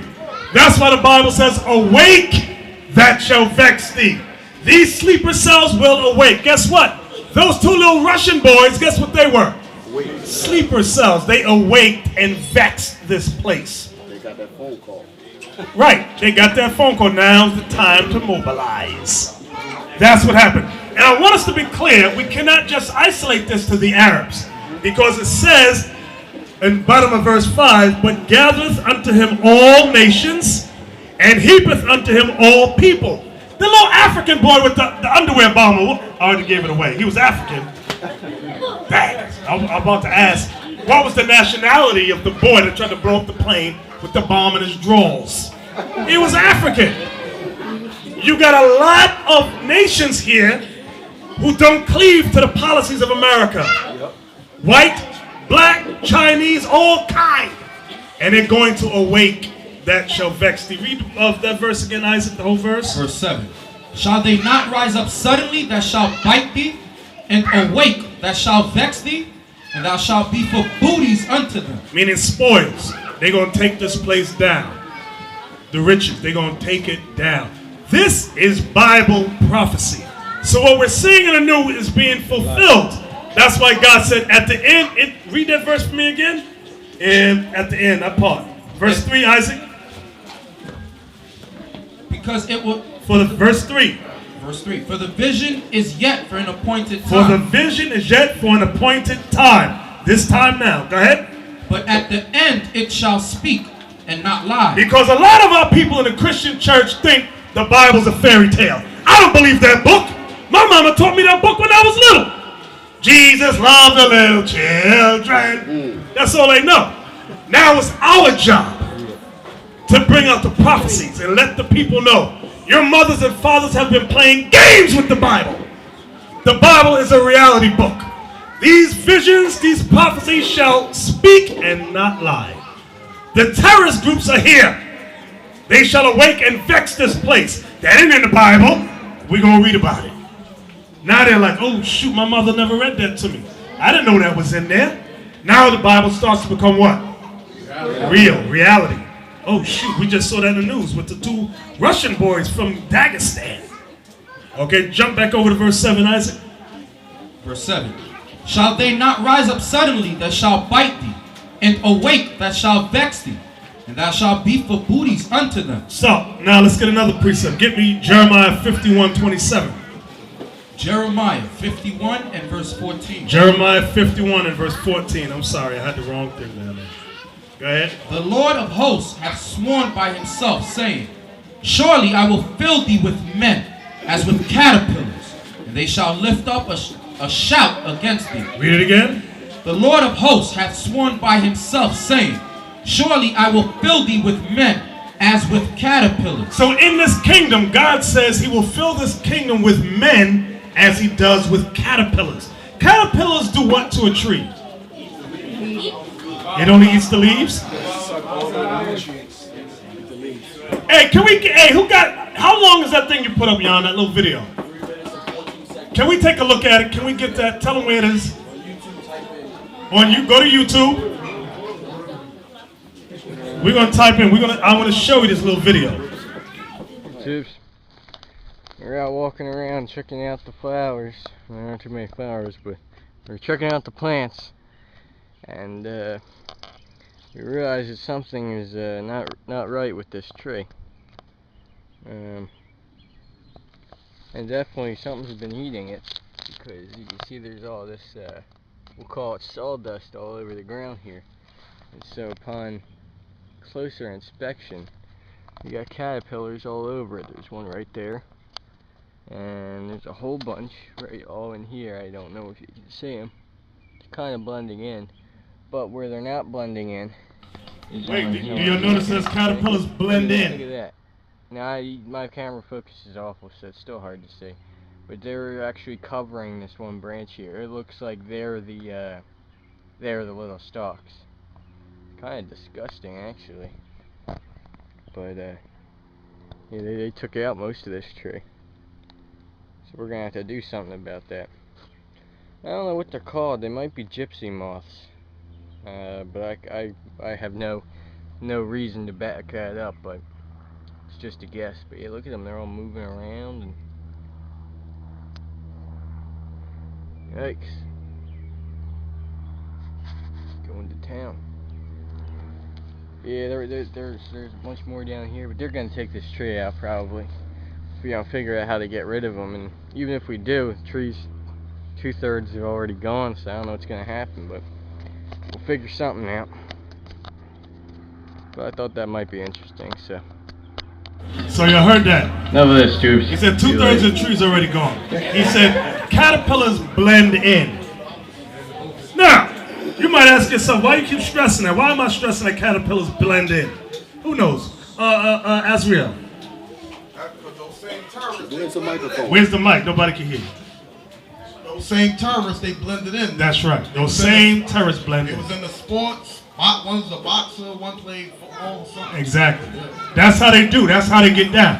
That's why the Bible says, awake that shall vex thee. These sleeper cells will awake. Guess what? Those two little Russian boys, guess what they were? Sleeper cells. They awaked and vexed this place. They got that phone call. Right. They got that phone call. Now's the time to mobilize. That's what happened. And I want us to be clear, we cannot just isolate this to the Arabs. Because it says, in bottom of verse 5, but gathereth unto him all nations, and heapeth unto him all people. The little African boy with the underwear bomber, I already gave it away. He was African. Dang. I'm about to ask, what was the nationality of the boy that tried to blow up the plane with the bomb in his drawers? He was African. You got a lot of nations here who don't cleave to the policies of America. White, black, Chinese, all kind. And they're going to awake that shall vex thee. Read that verse again, Isaac, the whole verse. Verse 7. Shall they not rise up suddenly that shall bite thee, and awake that shall vex thee, and thou shalt be for booties unto them? Meaning spoils. They're going to take this place down. The riches, they're going to take it down. This is Bible prophecy. So what we're seeing in the new is being fulfilled. That's why God said at the end, read that verse for me again. And at the end, that part. Verse 3, Isaac. Because it will... For the verse 3. Verse 3. For the vision is yet for an appointed time. For the vision is yet for an appointed time. This time now. Go ahead. But at the end it shall speak and not lie. Because a lot of our people in the Christian church think the Bible's a fairy tale. I don't believe that book. My mama taught me that book when I was little. Jesus loved the little children. That's all they know. Now it's our job to bring out the prophecies and let the people know your mothers and fathers have been playing games with the Bible. The Bible is a reality book. These visions, these prophecies shall speak and not lie. The terrorist groups are here. They shall awake and vex this place. That ain't in the Bible. We're going to read about it. Now they're like, oh shoot, my mother never read that to me. I didn't know that was in there. Now the Bible starts to become what? Reality. Oh shoot, we just saw that in the news with the two Russian boys from Dagestan. Okay, jump back over to verse 7, Isaac. Verse 7. Shall they not rise up suddenly that shall bite thee, and awake that shall vex thee, and thou shalt be for booties unto them? So, now let's get another precept. Get me Jeremiah 51:27. Jeremiah 51 and verse 14. Jeremiah 51 and verse 14. I'm sorry, I had the wrong thing down there. Go ahead. The Lord of hosts hath sworn by himself, saying, surely I will fill thee with men, as with caterpillars, and they shall lift up a shout against thee. Read it again. The Lord of hosts hath sworn by himself, saying, surely I will fill thee with men as with caterpillars. So in this kingdom, God says he will fill this kingdom with men as he does with caterpillars. Caterpillars do what to a tree? It only eats the leaves? Hey, how long is that thing you put up, Jan, that little video? Can we take a look at it? Can we get that? Tell them where it is. Go to YouTube. We're going to type in, I want to show you this little video. Tips. We're out walking around checking out the flowers. There aren't too many flowers, but we're checking out the plants. And we realized that something is not right with this tree. And definitely something's been eating it, because you can see there's all this, we'll call it sawdust all over the ground here. And so upon closer inspection, you got caterpillars all over it. There's one right there, and there's a whole bunch right all in here. I don't know if you can see them. It's kind of blending in, but where they're not blending in is wait, do you notice those caterpillars blend in? Look at that. Now my camera focus is awful, so it's still hard to see, but they're actually covering this one branch here. It looks like they're the little stalks. Kind of disgusting, actually. But yeah, they took out most of this tree, so we're gonna have to do something about that. I don't know what they're called. They might be gypsy moths, but I have no reason to back that up. But it's just a guess. But yeah, look at them. They're all moving around and yikes. Going to town. Yeah, there's a bunch more down here, but they're gonna take this tree out probably. We're gonna figure out how to get rid of them, and even if we do, the trees 2/3 have already gone, so I don't know what's gonna happen, but we'll figure something out. But I thought that might be interesting, so. So you heard that? Enough of this, tubes. He said 2/3 of the trees already gone. He said caterpillars blend in. Now, you might ask yourself, why you keep stressing that? Why am I stressing that caterpillars blend in? Who knows? Azriel. Where's the microphone? Where's the mic? Nobody can hear you. Those same terrorists, they blended in. That's right. Those same terrorists blend in. It was in the sports. One's a boxer, one played football, something. Exactly. That's how they do. That's how they get down.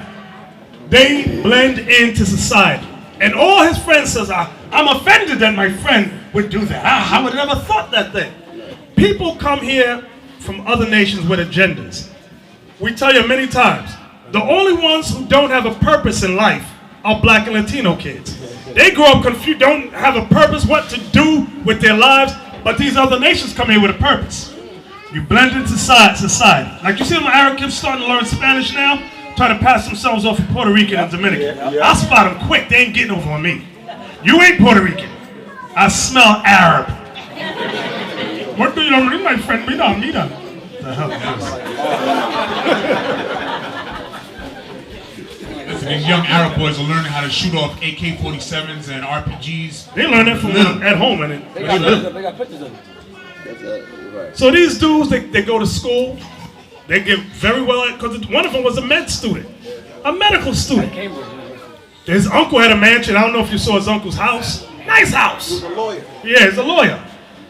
They blend into society. And all his friends says, I'm offended that my friend would do that. I would have never thought that thing. People come here from other nations with agendas. We tell you many times, the only ones who don't have a purpose in life are black and Latino kids. They grow up confused, don't have a purpose what to do with their lives, but these other nations come here with a purpose. You blend into society. Like you see my Arab kids starting to learn Spanish now, trying to pass themselves off for Puerto Rican and Dominican. I spot them quick, they ain't getting over on me. You ain't Puerto Rican. I smell Arab. What do you mean, my friend? Mira. The hell is Listen, these young Arab boys are learning how to shoot off AK-47s and RPGs. They learn that from at home, and They got pictures of it. So these dudes, they go to school. They get very well, because one of them was a med student, a medical student. His uncle had a mansion. I don't know if you saw his uncle's house. Nice house. He's a lawyer. Yeah, he's a lawyer.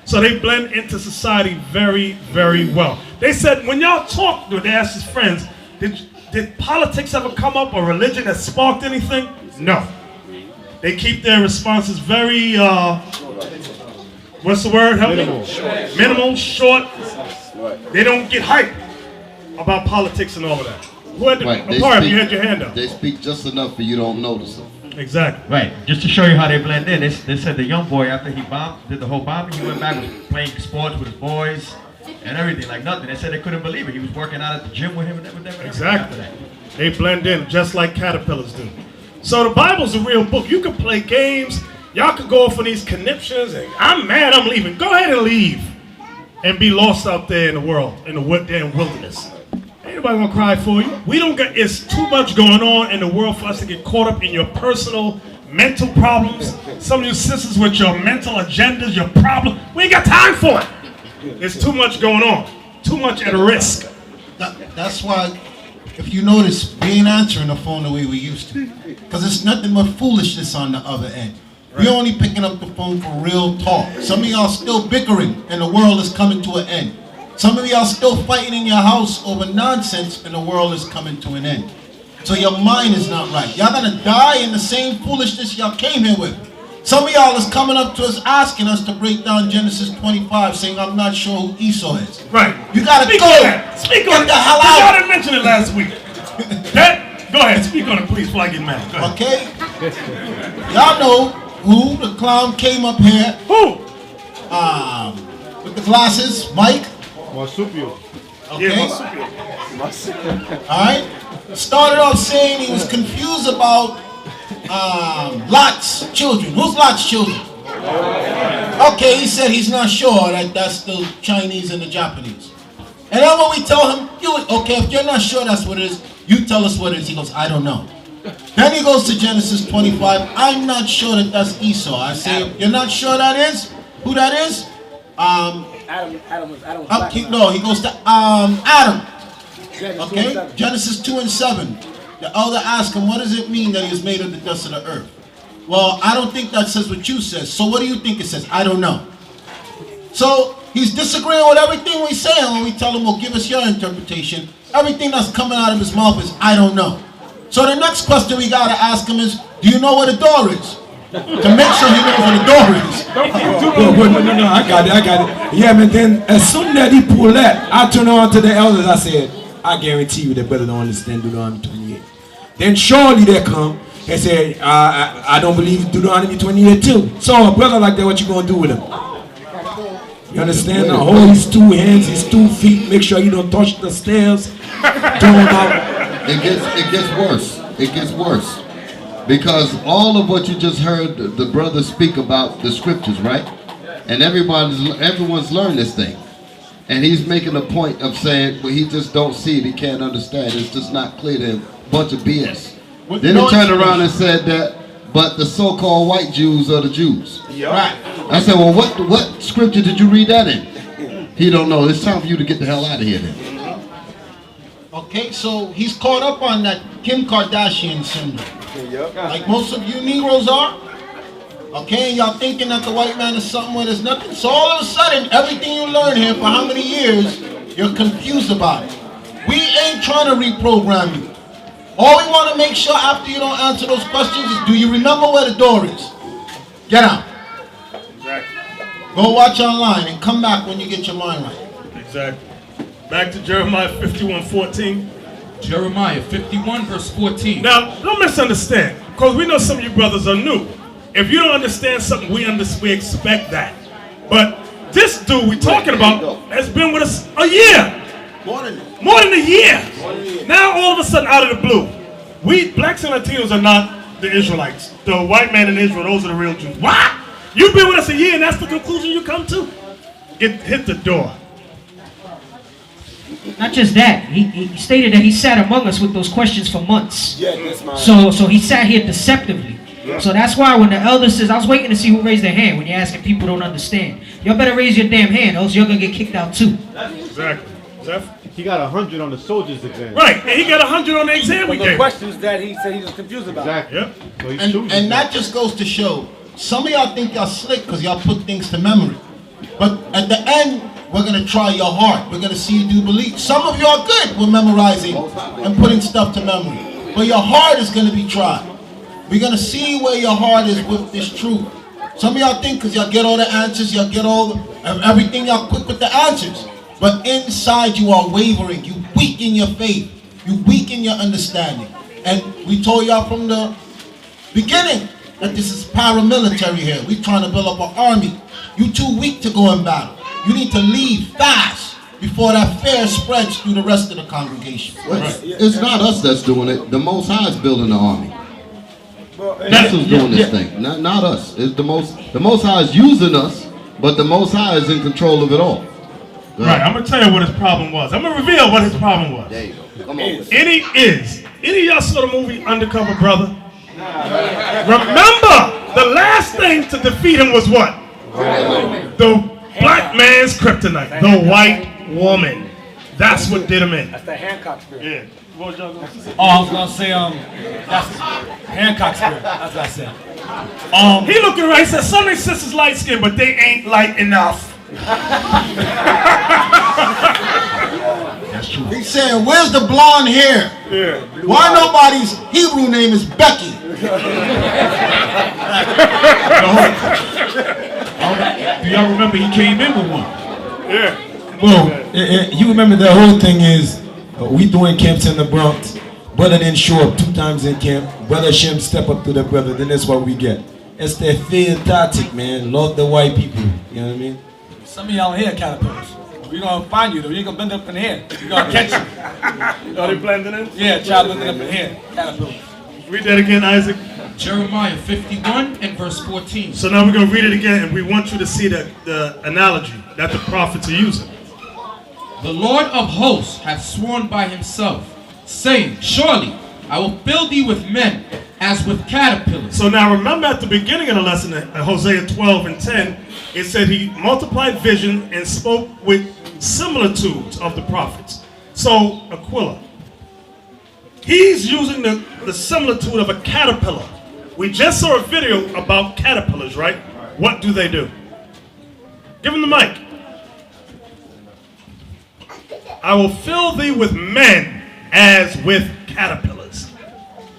So they blend into society very, very well. They said, when y'all talk, they asked his friends, did politics ever come up or religion that sparked anything? No. They keep their responses very, what's the word? Help me? Minimal, short. They don't get hype about politics and all of that. Who had you had your hand up. They speak just enough for you don't notice them. Exactly. Right. Just to show you how they blend in, they said the young boy, after he did the whole bombing, he went back, was playing sports with his boys and everything, like nothing. They said they couldn't believe it. He was working out at the gym with him and everything. Exactly. They blend in just like caterpillars do. So the Bible's a real book. You can play games. Y'all can go off on these conniptions and I'm mad, I'm leaving. Go ahead and leave and be lost out there in the world, in the damn wilderness. Anybody gonna cry for you? We don't get, it's too much going on in the world for us to get caught up in your personal mental problems, some of you sisters with your mental agendas, your problem. We ain't got time for it. There's too much going on. Too much at risk. That's why, if you notice, we ain't answering the phone the way we used to. Because it's nothing but foolishness on the other end. We're only picking up the phone for real talk. Some of y'all still bickering and the world is coming to an end. Some of y'all still fighting in your house over nonsense and the world is coming to an end. So your mind is not right. Y'all gonna die in the same foolishness y'all came here with. Some of y'all is coming up to us asking us to break down Genesis 25 saying I'm not sure who Esau is. Right. You gotta speak go. On that. Speak on the hell out. Y'all didn't mention it last week. Go ahead, speak on it please before I get mad. Go ahead. Okay. Y'all know who the clown came up here. Who? With the glasses, Mike. Marsupio. Okay. Yeah, Marsupio. Alright. Started off saying he was confused about Lot's children. Who's Lot's children? Okay, he said he's not sure that that's the Chinese and the Japanese. And then when we tell him, okay, if you're not sure that's what it is, you tell us what it is. He goes, I don't know. Then he goes to Genesis 25. I'm not sure that that's Esau. I say, you're not sure that is? Who that is? Adam was no, he goes to Adam. Okay, Genesis 2 and 7. The elder asked him, what does it mean that he is made of the dust of the earth? Well, I don't think that says what you says. So what do you think it says? I don't know. So he's disagreeing with everything we say, and when we tell him, well, give us your interpretation, everything that's coming out of his mouth is, I don't know. So the next question we got to ask him is, do you know where the door is? To make sure he knows where the door is. No, I got it. Yeah, man, then as soon as he pulled that, I turned on to the elders, I said, I guarantee you that brother don't understand Deuteronomy 28. Then surely they come and say, I don't believe Deuteronomy 28 too. So a brother like that, what you gonna do with him? You understand? Now hold his 2 hands, his 2 feet, make sure you don't touch the stairs. It gets worse. It gets worse. Because all of what you just heard the brother speak about the scriptures, right? And everyone's learned this thing. And he's making a point of saying, well, he just don't see it, he can't understand. It's just not clear to him. Bunch of BS. Then he turned around and said that, but the so-called white Jews are the Jews. Yep. Right. I said, well, what scripture did you read that in? He don't know. It's time for you to get the hell out of here then. Okay, so he's caught up on that Kim Kardashian syndrome. Like most of you Negroes are. Okay, and y'all thinking that the white man is something where there's nothing. So all of a sudden, everything you learn here for how many years, you're confused about it. We ain't trying to reprogram you. All we want to make sure after you don't answer those questions is, do you remember where the door is? Get out. Exactly. Go watch online and come back when you get your mind right. Exactly. Back to Jeremiah 51:14. Jeremiah 51 verse 14. Now, don't misunderstand, because we know some of you brothers are new. If you don't understand something, we expect that. But this dude we talking about has been with us a year. More than a year. Now all of a sudden, out of the blue, we blacks and Latinos are not the Israelites. The white man in Israel, those are the real Jews. What? You've been with us a year and that's the conclusion you come to? Hit the door. Not just that, he stated that he sat among us with those questions for months. Yeah, that's my So he sat here deceptively. Yeah. So that's why when the elder says, I was waiting to see who raised their hand when you're asking people don't understand. Y'all better raise your damn hand, else you're going to get kicked out too. Exactly. He got 100 on the soldiers exam. Right, and he got 100 on the exam we the gave. questions that he said he was confused about. Exactly. Yep. So and that just goes to show, some of y'all think y'all slick because y'all put things to memory. But at the end, we're going to try your heart. We're going to see you do believe. Some of you are good with memorizing and putting stuff to memory. But your heart is going to be tried. We're going to see where your heart is with this truth. Some of y'all think because y'all get all the answers, y'all get everything, y'all quick with the answers. But inside you are wavering. You weak in your faith. You weak in your understanding. And we told y'all from the beginning that this is paramilitary here. We're trying to build up an army. You too weak to go in battle. You need to leave fast before that fear spreads through the rest of the congregation. Right. It's not us that's doing it. The Most High is building the army. That's who's doing this thing. Not us. It's the Most High is using us, but the Most High is in control of it all. Right, I'm going to tell you what his problem was. I'm going to reveal what his problem was. There you go. Come on. Any of y'all saw the movie Undercover Brother? Remember, the last thing to defeat him was what? The black man's kryptonite, the white woman. That's what did him in. That's the Hancock spirit. Yeah. What was y'all gonna say? Oh, I was gonna say, that's Hancock spirit. That's what I said. He looking right, he said, some of their sisters light skinned, but they ain't light enough. That's true. He's saying, where's the blonde hair? Yeah. Why nobody's Hebrew name is Becky? Do y'all remember he came in with one? Yeah. Well, you remember the whole thing is, we doing camps in the Bronx. Brother didn't show up 2 times in camp. Brother Shem step up to the brother, then that's what we get. It's the failed tactic, man. Love the white people. You know what I mean? Some of y'all here caterpillars. We're gonna find you though. You ain't gonna blend up in here. We're gonna catch you. Are they blending in? Yeah, try blending up in here. Caterpillars. Read that again, Isaac. Jeremiah 51 and verse 14. So now we're going to read it again, and we want you to see the analogy that the prophets are using. The Lord of hosts hath sworn by himself, saying, surely I will fill thee with men as with caterpillars. So now remember at the beginning of the lesson, Hosea 12 and 10, it said he multiplied vision and spoke with similitudes of the prophets. So, Aquila, he's using the similitude of a caterpillar. We just saw a video about caterpillars, right? What do they do? Give him the mic. I will fill thee with men as with caterpillars.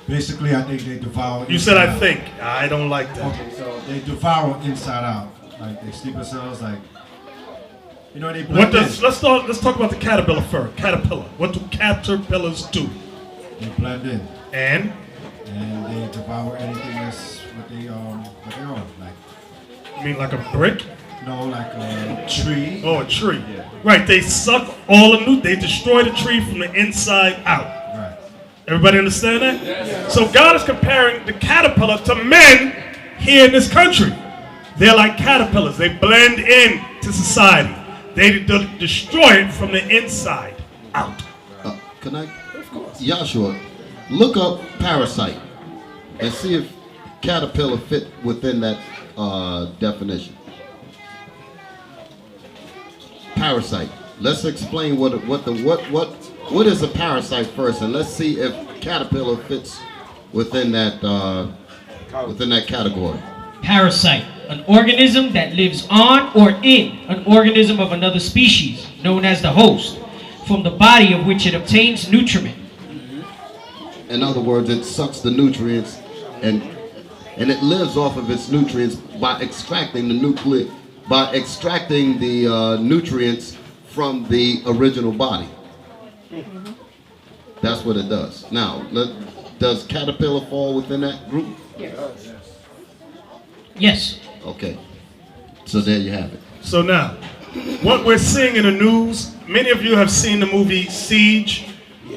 Basically, I think they devour. You said I think. I don't like that. Okay, so they devour inside out. Like they sleeper cells, like, you know, they blend in. Let's talk about the caterpillar first. Caterpillar. What do caterpillars do? They blend in. And they devour anything that's what they are. Like, you mean like a brick? No, like a tree. Oh, a tree. Yeah. Right. They suck all the they destroy the tree from the inside out. Right. Everybody understand that? Yes. So God is comparing the caterpillar to men here in this country. They're like caterpillars. They blend in to society. They destroy it from the inside out. Can I? Joshua, look up parasite and see if caterpillar fit within that definition. Parasite. Let's explain what is a parasite first, and let's see if caterpillar fits within that category. Parasite, an organism that lives on or in an organism of another species, known as the host, from the body of which it obtains nutriment. In other words, it sucks the nutrients and it lives off of its nutrients by extracting the nutrients from the original body. That's what it does. Now, does caterpillar fall within that group? Yes. Okay. So there you have it. So now, what we're seeing in the news, many of you have seen the movie Siege.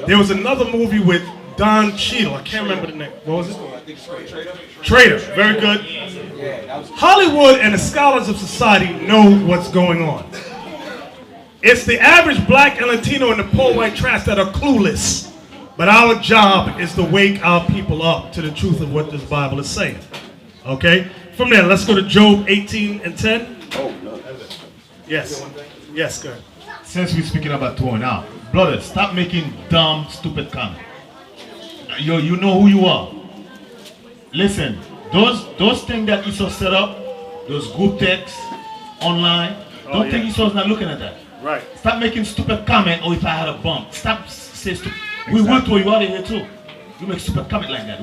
There was another movie with Don Cheadle. I can't remember the name. What was it? Traitor. Very good. Hollywood and the scholars of society know what's going on. It's the average black and Latino and the poor white trash that are clueless. But our job is to wake our people up to the truth of what this Bible is saying. Okay? From there, let's go to Job 18 and 10. Yes. Yes, go ahead. Since we're speaking about throwing out, brothers, stop making dumb, stupid comments. You know who you are. Listen, those things that Esau set up, those group texts online, don't think Esau's not looking at that. Right. Stop making stupid comment. Or if I had a bump, stop saying stupid. We will throw you out of here too. You make stupid comment like that.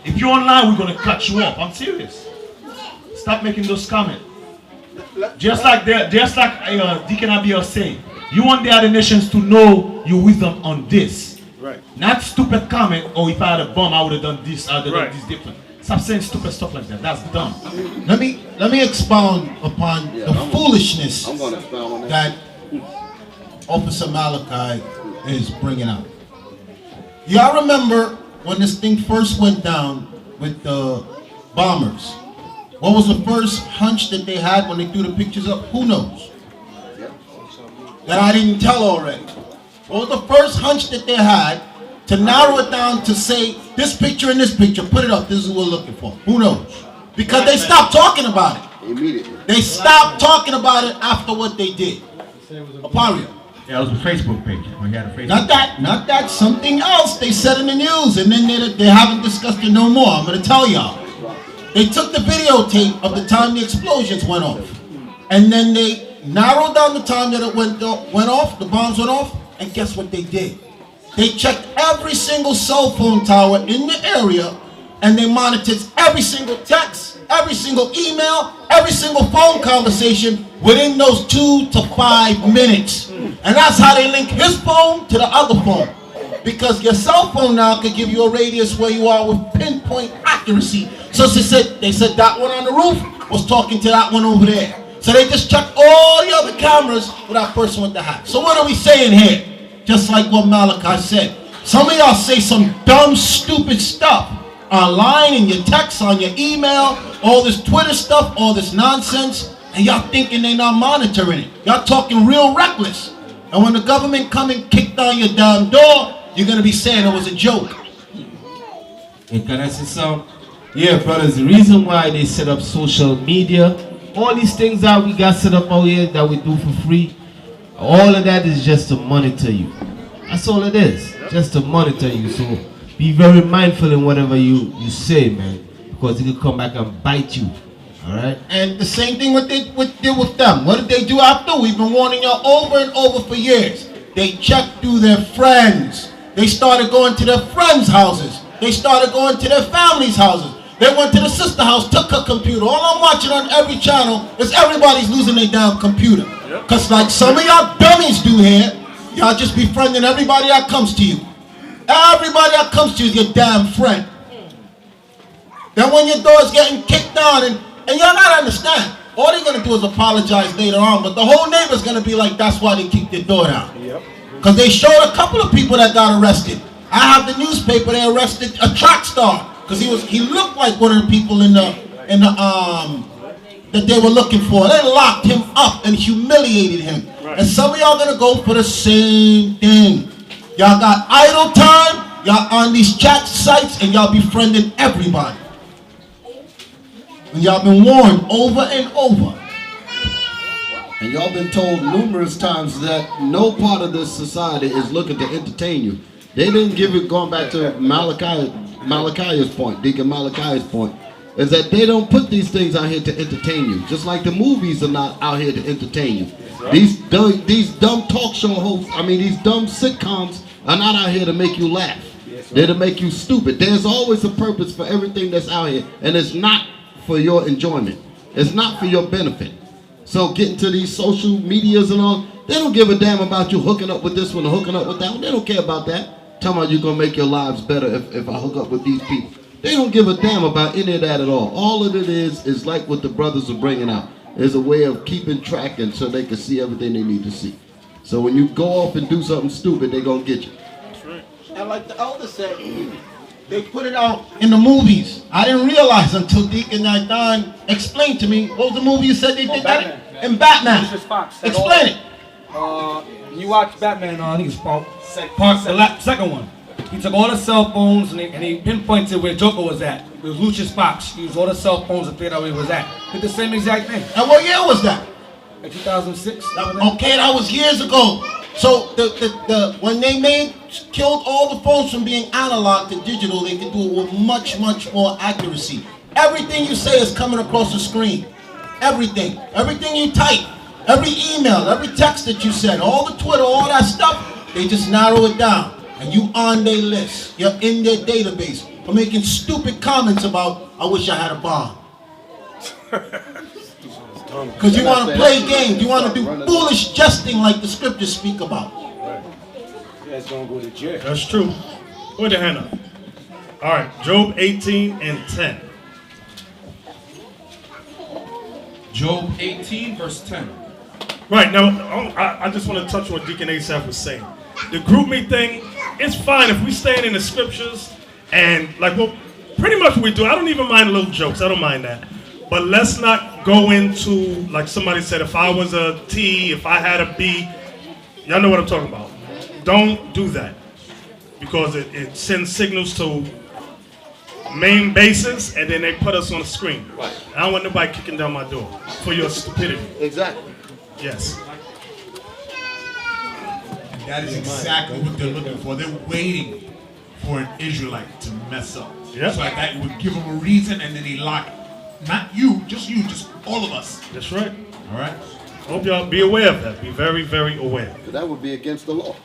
If you're online, we're gonna cut you off. I'm serious. Stop making those comments. Just like Deacon Abiel saying, you want the other nations to know your wisdom on this. Right. Not stupid comment, or if I had a bomb, I would have done this, I would have done this different. Stop saying stupid stuff like that. That's dumb. Let me expound upon the foolishness that Officer Malachi is bringing out. Y'all remember when this thing first went down with the bombers? What was the first hunch that they had when they threw the pictures up? Who knows? That I didn't tell already. What was the first hunch that they had to narrow it down to say this picture and this picture, put it up, this is what we're looking for. Who knows? Because they stopped talking about it. Immediately. They stopped talking about it after what they did. Apario. Yeah, it was a Facebook page. We had a Facebook. Not that, something else they said in the news, and then they haven't discussed it no more. I'm gonna tell y'all. They took the videotape of the time the explosions went off, and then they narrowed down the time that it went off, the bombs went off, and guess what they did? They checked every single cell phone tower in the area, and they monitored every single text, every single email, every single phone conversation within those 2 to 5 minutes. And that's how they link his phone to the other phone. Because your cell phone now could give you a radius where you are with pinpoint accuracy. So they said that one on the roof was talking to that one over there. So they just checked all the other cameras with that person with the hat. So what are we saying here? Just like what Malachi said. Some of y'all say some dumb, stupid stuff online, in your texts, on your email, all this Twitter stuff, all this nonsense, and y'all thinking they not monitoring it. Y'all talking real reckless. And when the government come and kick down your damn door, you're going to be saying it was a joke. And can I say something? Yeah, brothers, the reason why they set up social media, all these things that we got set up out here that we do for free, all of that is just to monitor you. That's all it is, just to monitor you. So be very mindful in whatever you say, man, because it will come back and bite you. All right? And the same thing what they did with them. What did they do after? We've been warning y'all over and over for years. They checked through their friends. They started going to their friends' houses. They started going to their families' houses. They went to the sister house, took her computer. All I'm watching on every channel is everybody's losing their damn computer. Because like some of y'all dummies do here, y'all just befriending everybody that comes to you. Everybody that comes to you is your damn friend. Then when your door's getting kicked down, and y'all gotta understand, all they're gonna do is apologize later on, but the whole neighbor's gonna be like, that's why they kicked their door down. Because they showed a couple of people that got arrested. I have the newspaper, they arrested a track star. Because he looked like one of the people in the that they were looking for. They locked him up and humiliated him. Right. And some of y'all gonna go for the same thing. Y'all got idle time, y'all on these chat sites, and y'all befriending everybody. And y'all been warned over and over. And y'all been told numerous times that no part of this society is looking to entertain you. They didn't give it, going back to Malachi's point, Deacon Malachi's point, is that they don't put these things out here to entertain you. Just like the movies are not out here to entertain you. Right. These dumb talk show hosts, these dumb sitcoms are not out here to make you laugh. Yes, they're to make you stupid. There's always a purpose for everything that's out here, and it's not for your enjoyment. It's not for your benefit. So getting to these social medias and all, they don't give a damn about you hooking up with this one or hooking up with that one. They don't care about that. Tell me you're going to make your lives better if I hook up with these people. They don't give a damn about any of that at all. All of it is like what the brothers are bringing out. It's a way of keeping track and so they can see everything they need to see. So when you go off and do something stupid, they're going to get you. That's right. And like the elder said, they put it out in the movies. I didn't realize until Deacon Don explained to me, what was the movie you said they did that in? Batman. Explain it. You watch Batman, I think it's the second one. He took all the cell phones and he pinpointed where Joker was at. It was Lucius Fox. He used all the cell phones and figured out where he was at. Did the same exact thing. And what year was that? In 2006. Okay, that was years ago. So when they killed all the phones from being analog to digital, they could do it with much, much more accuracy. Everything you say is coming across the screen. Everything. Everything you type. Every email, every text that you send, all the Twitter, all that stuff, they just narrow it down. And you on their list. You're in their database for making stupid comments about, I wish I had a bomb. Because you want to play games. You want to do foolish jesting like the scriptures speak about. You guys don't go to jail. That's true. Put your hand up. All right, Job 18 and 10. Job 18, verse 10. Right, now, I just want to touch on what Deacon Asaph was saying. The group me thing, it's fine if we staying in the scriptures and pretty much what we do. I don't even mind little jokes. I don't mind that. But let's not go into, like somebody said, if I was a T, if I had a B. Y'all know what I'm talking about. Don't do that. because it sends signals to main bases, and then they put us on the screen. Right. I don't want nobody kicking down my door for your stupidity. Exactly. Yes. And that is exactly what they're looking for. They're waiting for an Israelite to mess up. Yep. So like that would give them a reason, and then they lock it. Not you, just all of us. That's right. All right. Hope y'all be aware of that. Be very, very aware. That would be against the law.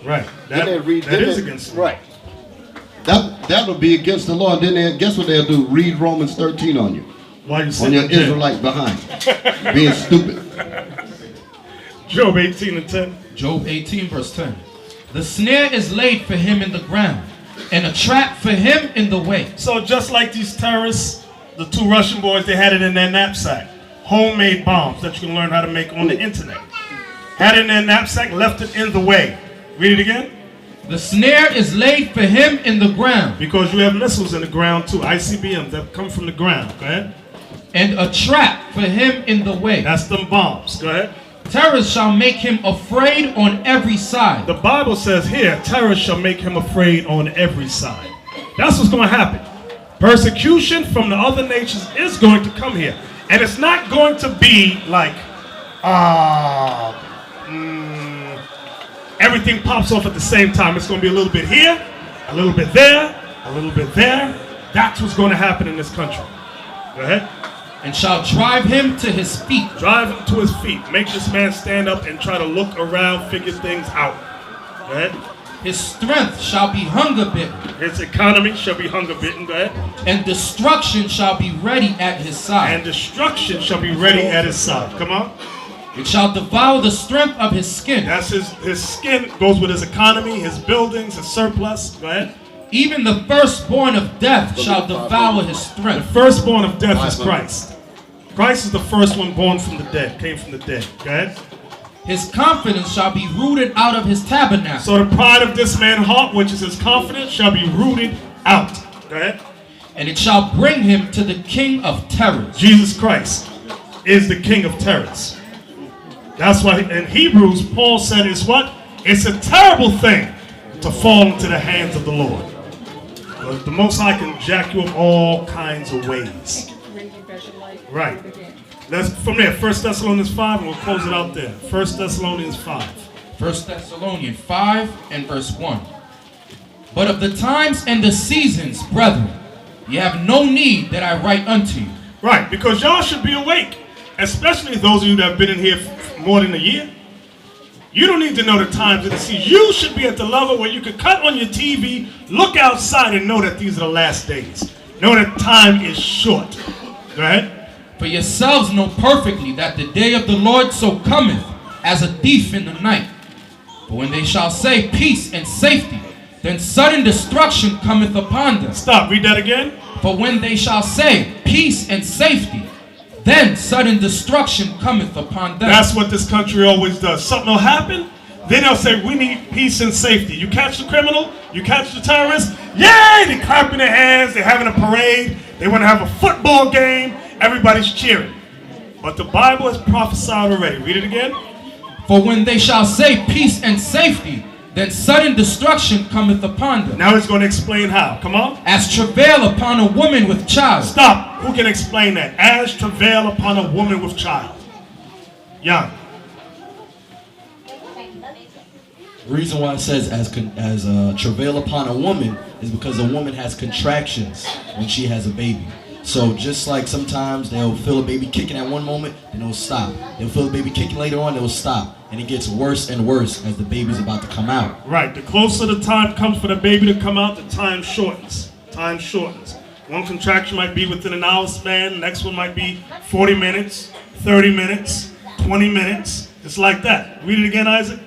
Right. Then they read, that is against the law. Right. That would be against the law. And then guess what they'll do? Read Romans 13 on you. While you on sitting your in jail. Israelite behind. Being stupid. Job 18 verse 10. The snare is laid for him in the ground, and a trap for him in the way. So just like these terrorists, the two Russian boys, they had it in their knapsack. Homemade bombs that you can learn how to make on the internet. Had it in their knapsack, left it in the way. Read it again. The snare is laid for him in the ground. Because you have missiles in the ground too, ICBMs that come from the ground. Go ahead. And a trap for him in the way. That's them bombs. Go ahead. Terror shall make him afraid on every side. The Bible says here, terror shall make him afraid on every side. That's what's going to happen. Persecution from the other nations is going to come here. And it's not going to be like, everything pops off at the same time. It's going to be a little bit here, a little bit there, a little bit there. That's what's going to happen in this country. Go ahead. And shall drive him to his feet. Drive him to his feet. Make this man stand up and try to look around, figure things out. Go ahead. His strength shall be hunger bitten. His economy shall be hunger bitten. Go ahead. And destruction shall be ready at his side. And destruction shall be ready at his side. Come on. It shall devour the strength of his skin. That's his skin goes with his economy, his buildings, his surplus. Go ahead. Even the firstborn of death shall devour his strength. The firstborn of death is Christ. Christ is the first one born from the dead, came from the dead. Go ahead. His confidence shall be rooted out of his tabernacle. So the pride of this man's heart, which is his confidence, shall be rooted out. Go ahead. And it shall bring him to the King of terrors. Jesus Christ is the King of terrors. That's why in Hebrews, Paul said it's what? It's a terrible thing to fall into the hands of the Lord. But the Most High can jack you up all kinds of ways. Right. Let's from there, 1 Thessalonians 5, and we'll close it out there. 1 Thessalonians 5. 1 Thessalonians 5 and verse 1. But of the times and the seasons, brethren, ye have no need that I write unto you. Right, because y'all should be awake, especially those of you that have been in here for more than a year. You don't need to know the times and the seasons. You should be at the level where you could cut on your TV, look outside, and know that these are the last days. Know that time is short. Go ahead. For yourselves know perfectly that the day of the Lord so cometh as a thief in the night. But when they shall say peace and safety, then sudden destruction cometh upon them. Stop, read that again. For when they shall say peace and safety, then sudden destruction cometh upon them. That's what this country always does. Something will happen, then they'll say, we need peace and safety. You catch the criminal, you catch the terrorist, yay! They're clapping their hands, they're having a parade, they want to have a football game, everybody's cheering. But the Bible has prophesied already. Read it again. For when they shall say peace and safety, then sudden destruction cometh upon them. Now it's going to explain how. Come on. As travail upon a woman with child. Stop. Who can explain that? As travail upon a woman with child. Young. The reason why it says as travail upon a woman is because a woman has contractions when she has a baby. So just like sometimes they'll feel a baby kicking at one moment, then they'll stop. They'll feel a baby kicking later on, they'll stop. And it gets worse and worse as the baby's about to come out. Right. The closer the time comes for the baby to come out, the time shortens. Time shortens. One contraction might be within an hour span. The next one might be 40 minutes, 30 minutes, 20 minutes. It's like that. Read it again, Isaac.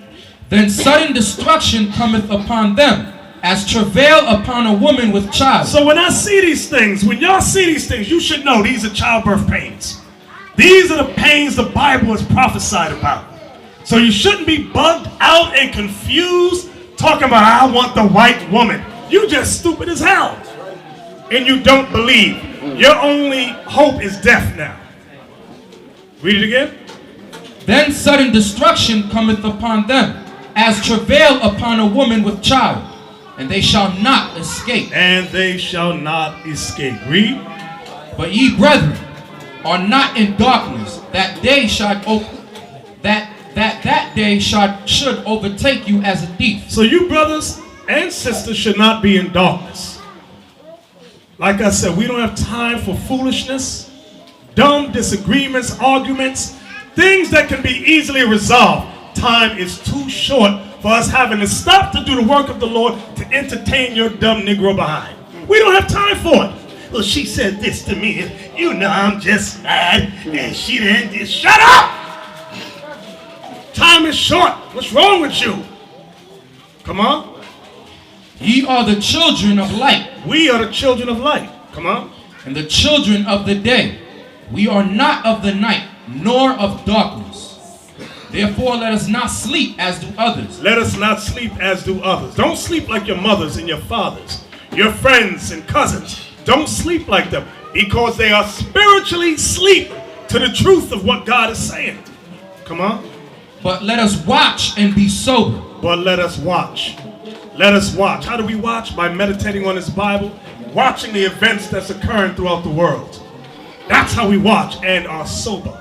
Then sudden destruction cometh upon them, as travail upon a woman with child. So when I see these things, when y'all see these things, you should know these are childbirth pains. These are the pains the Bible has prophesied about. So you shouldn't be bugged out and confused talking about, I want the white woman. You just stupid as hell. And you don't believe. Your only hope is death now. Read it again. Then sudden destruction cometh upon them, as travail upon a woman with child. and they shall not escape. And they shall not escape. Read. But ye brethren are not in darkness, that day that day should overtake you as a thief. So you brothers and sisters should not be in darkness. Like I said, we don't have time for foolishness, dumb disagreements, arguments, things that can be easily resolved. Time is too short for us having to stop to do the work of the Lord to entertain your dumb Negro behind. We don't have time for it. Well, she said this to me, and you know I'm just mad, and she didn't just shut up! Time is short. What's wrong with you? Come on. Ye are the children of light. We are the children of light. Come on. And the children of the day. We are not of the night, nor of darkness. Therefore let us not sleep as do others. Let us not sleep as do others. Don't sleep like your mothers and your fathers, your friends and cousins. Don't sleep like them, because they are spiritually asleep to the truth of what God is saying. Come on. But let us watch and be sober. But let us watch. Let us watch. How do we watch? By meditating on this Bible, watching the events that's occurring throughout the world. That's how we watch and are sober.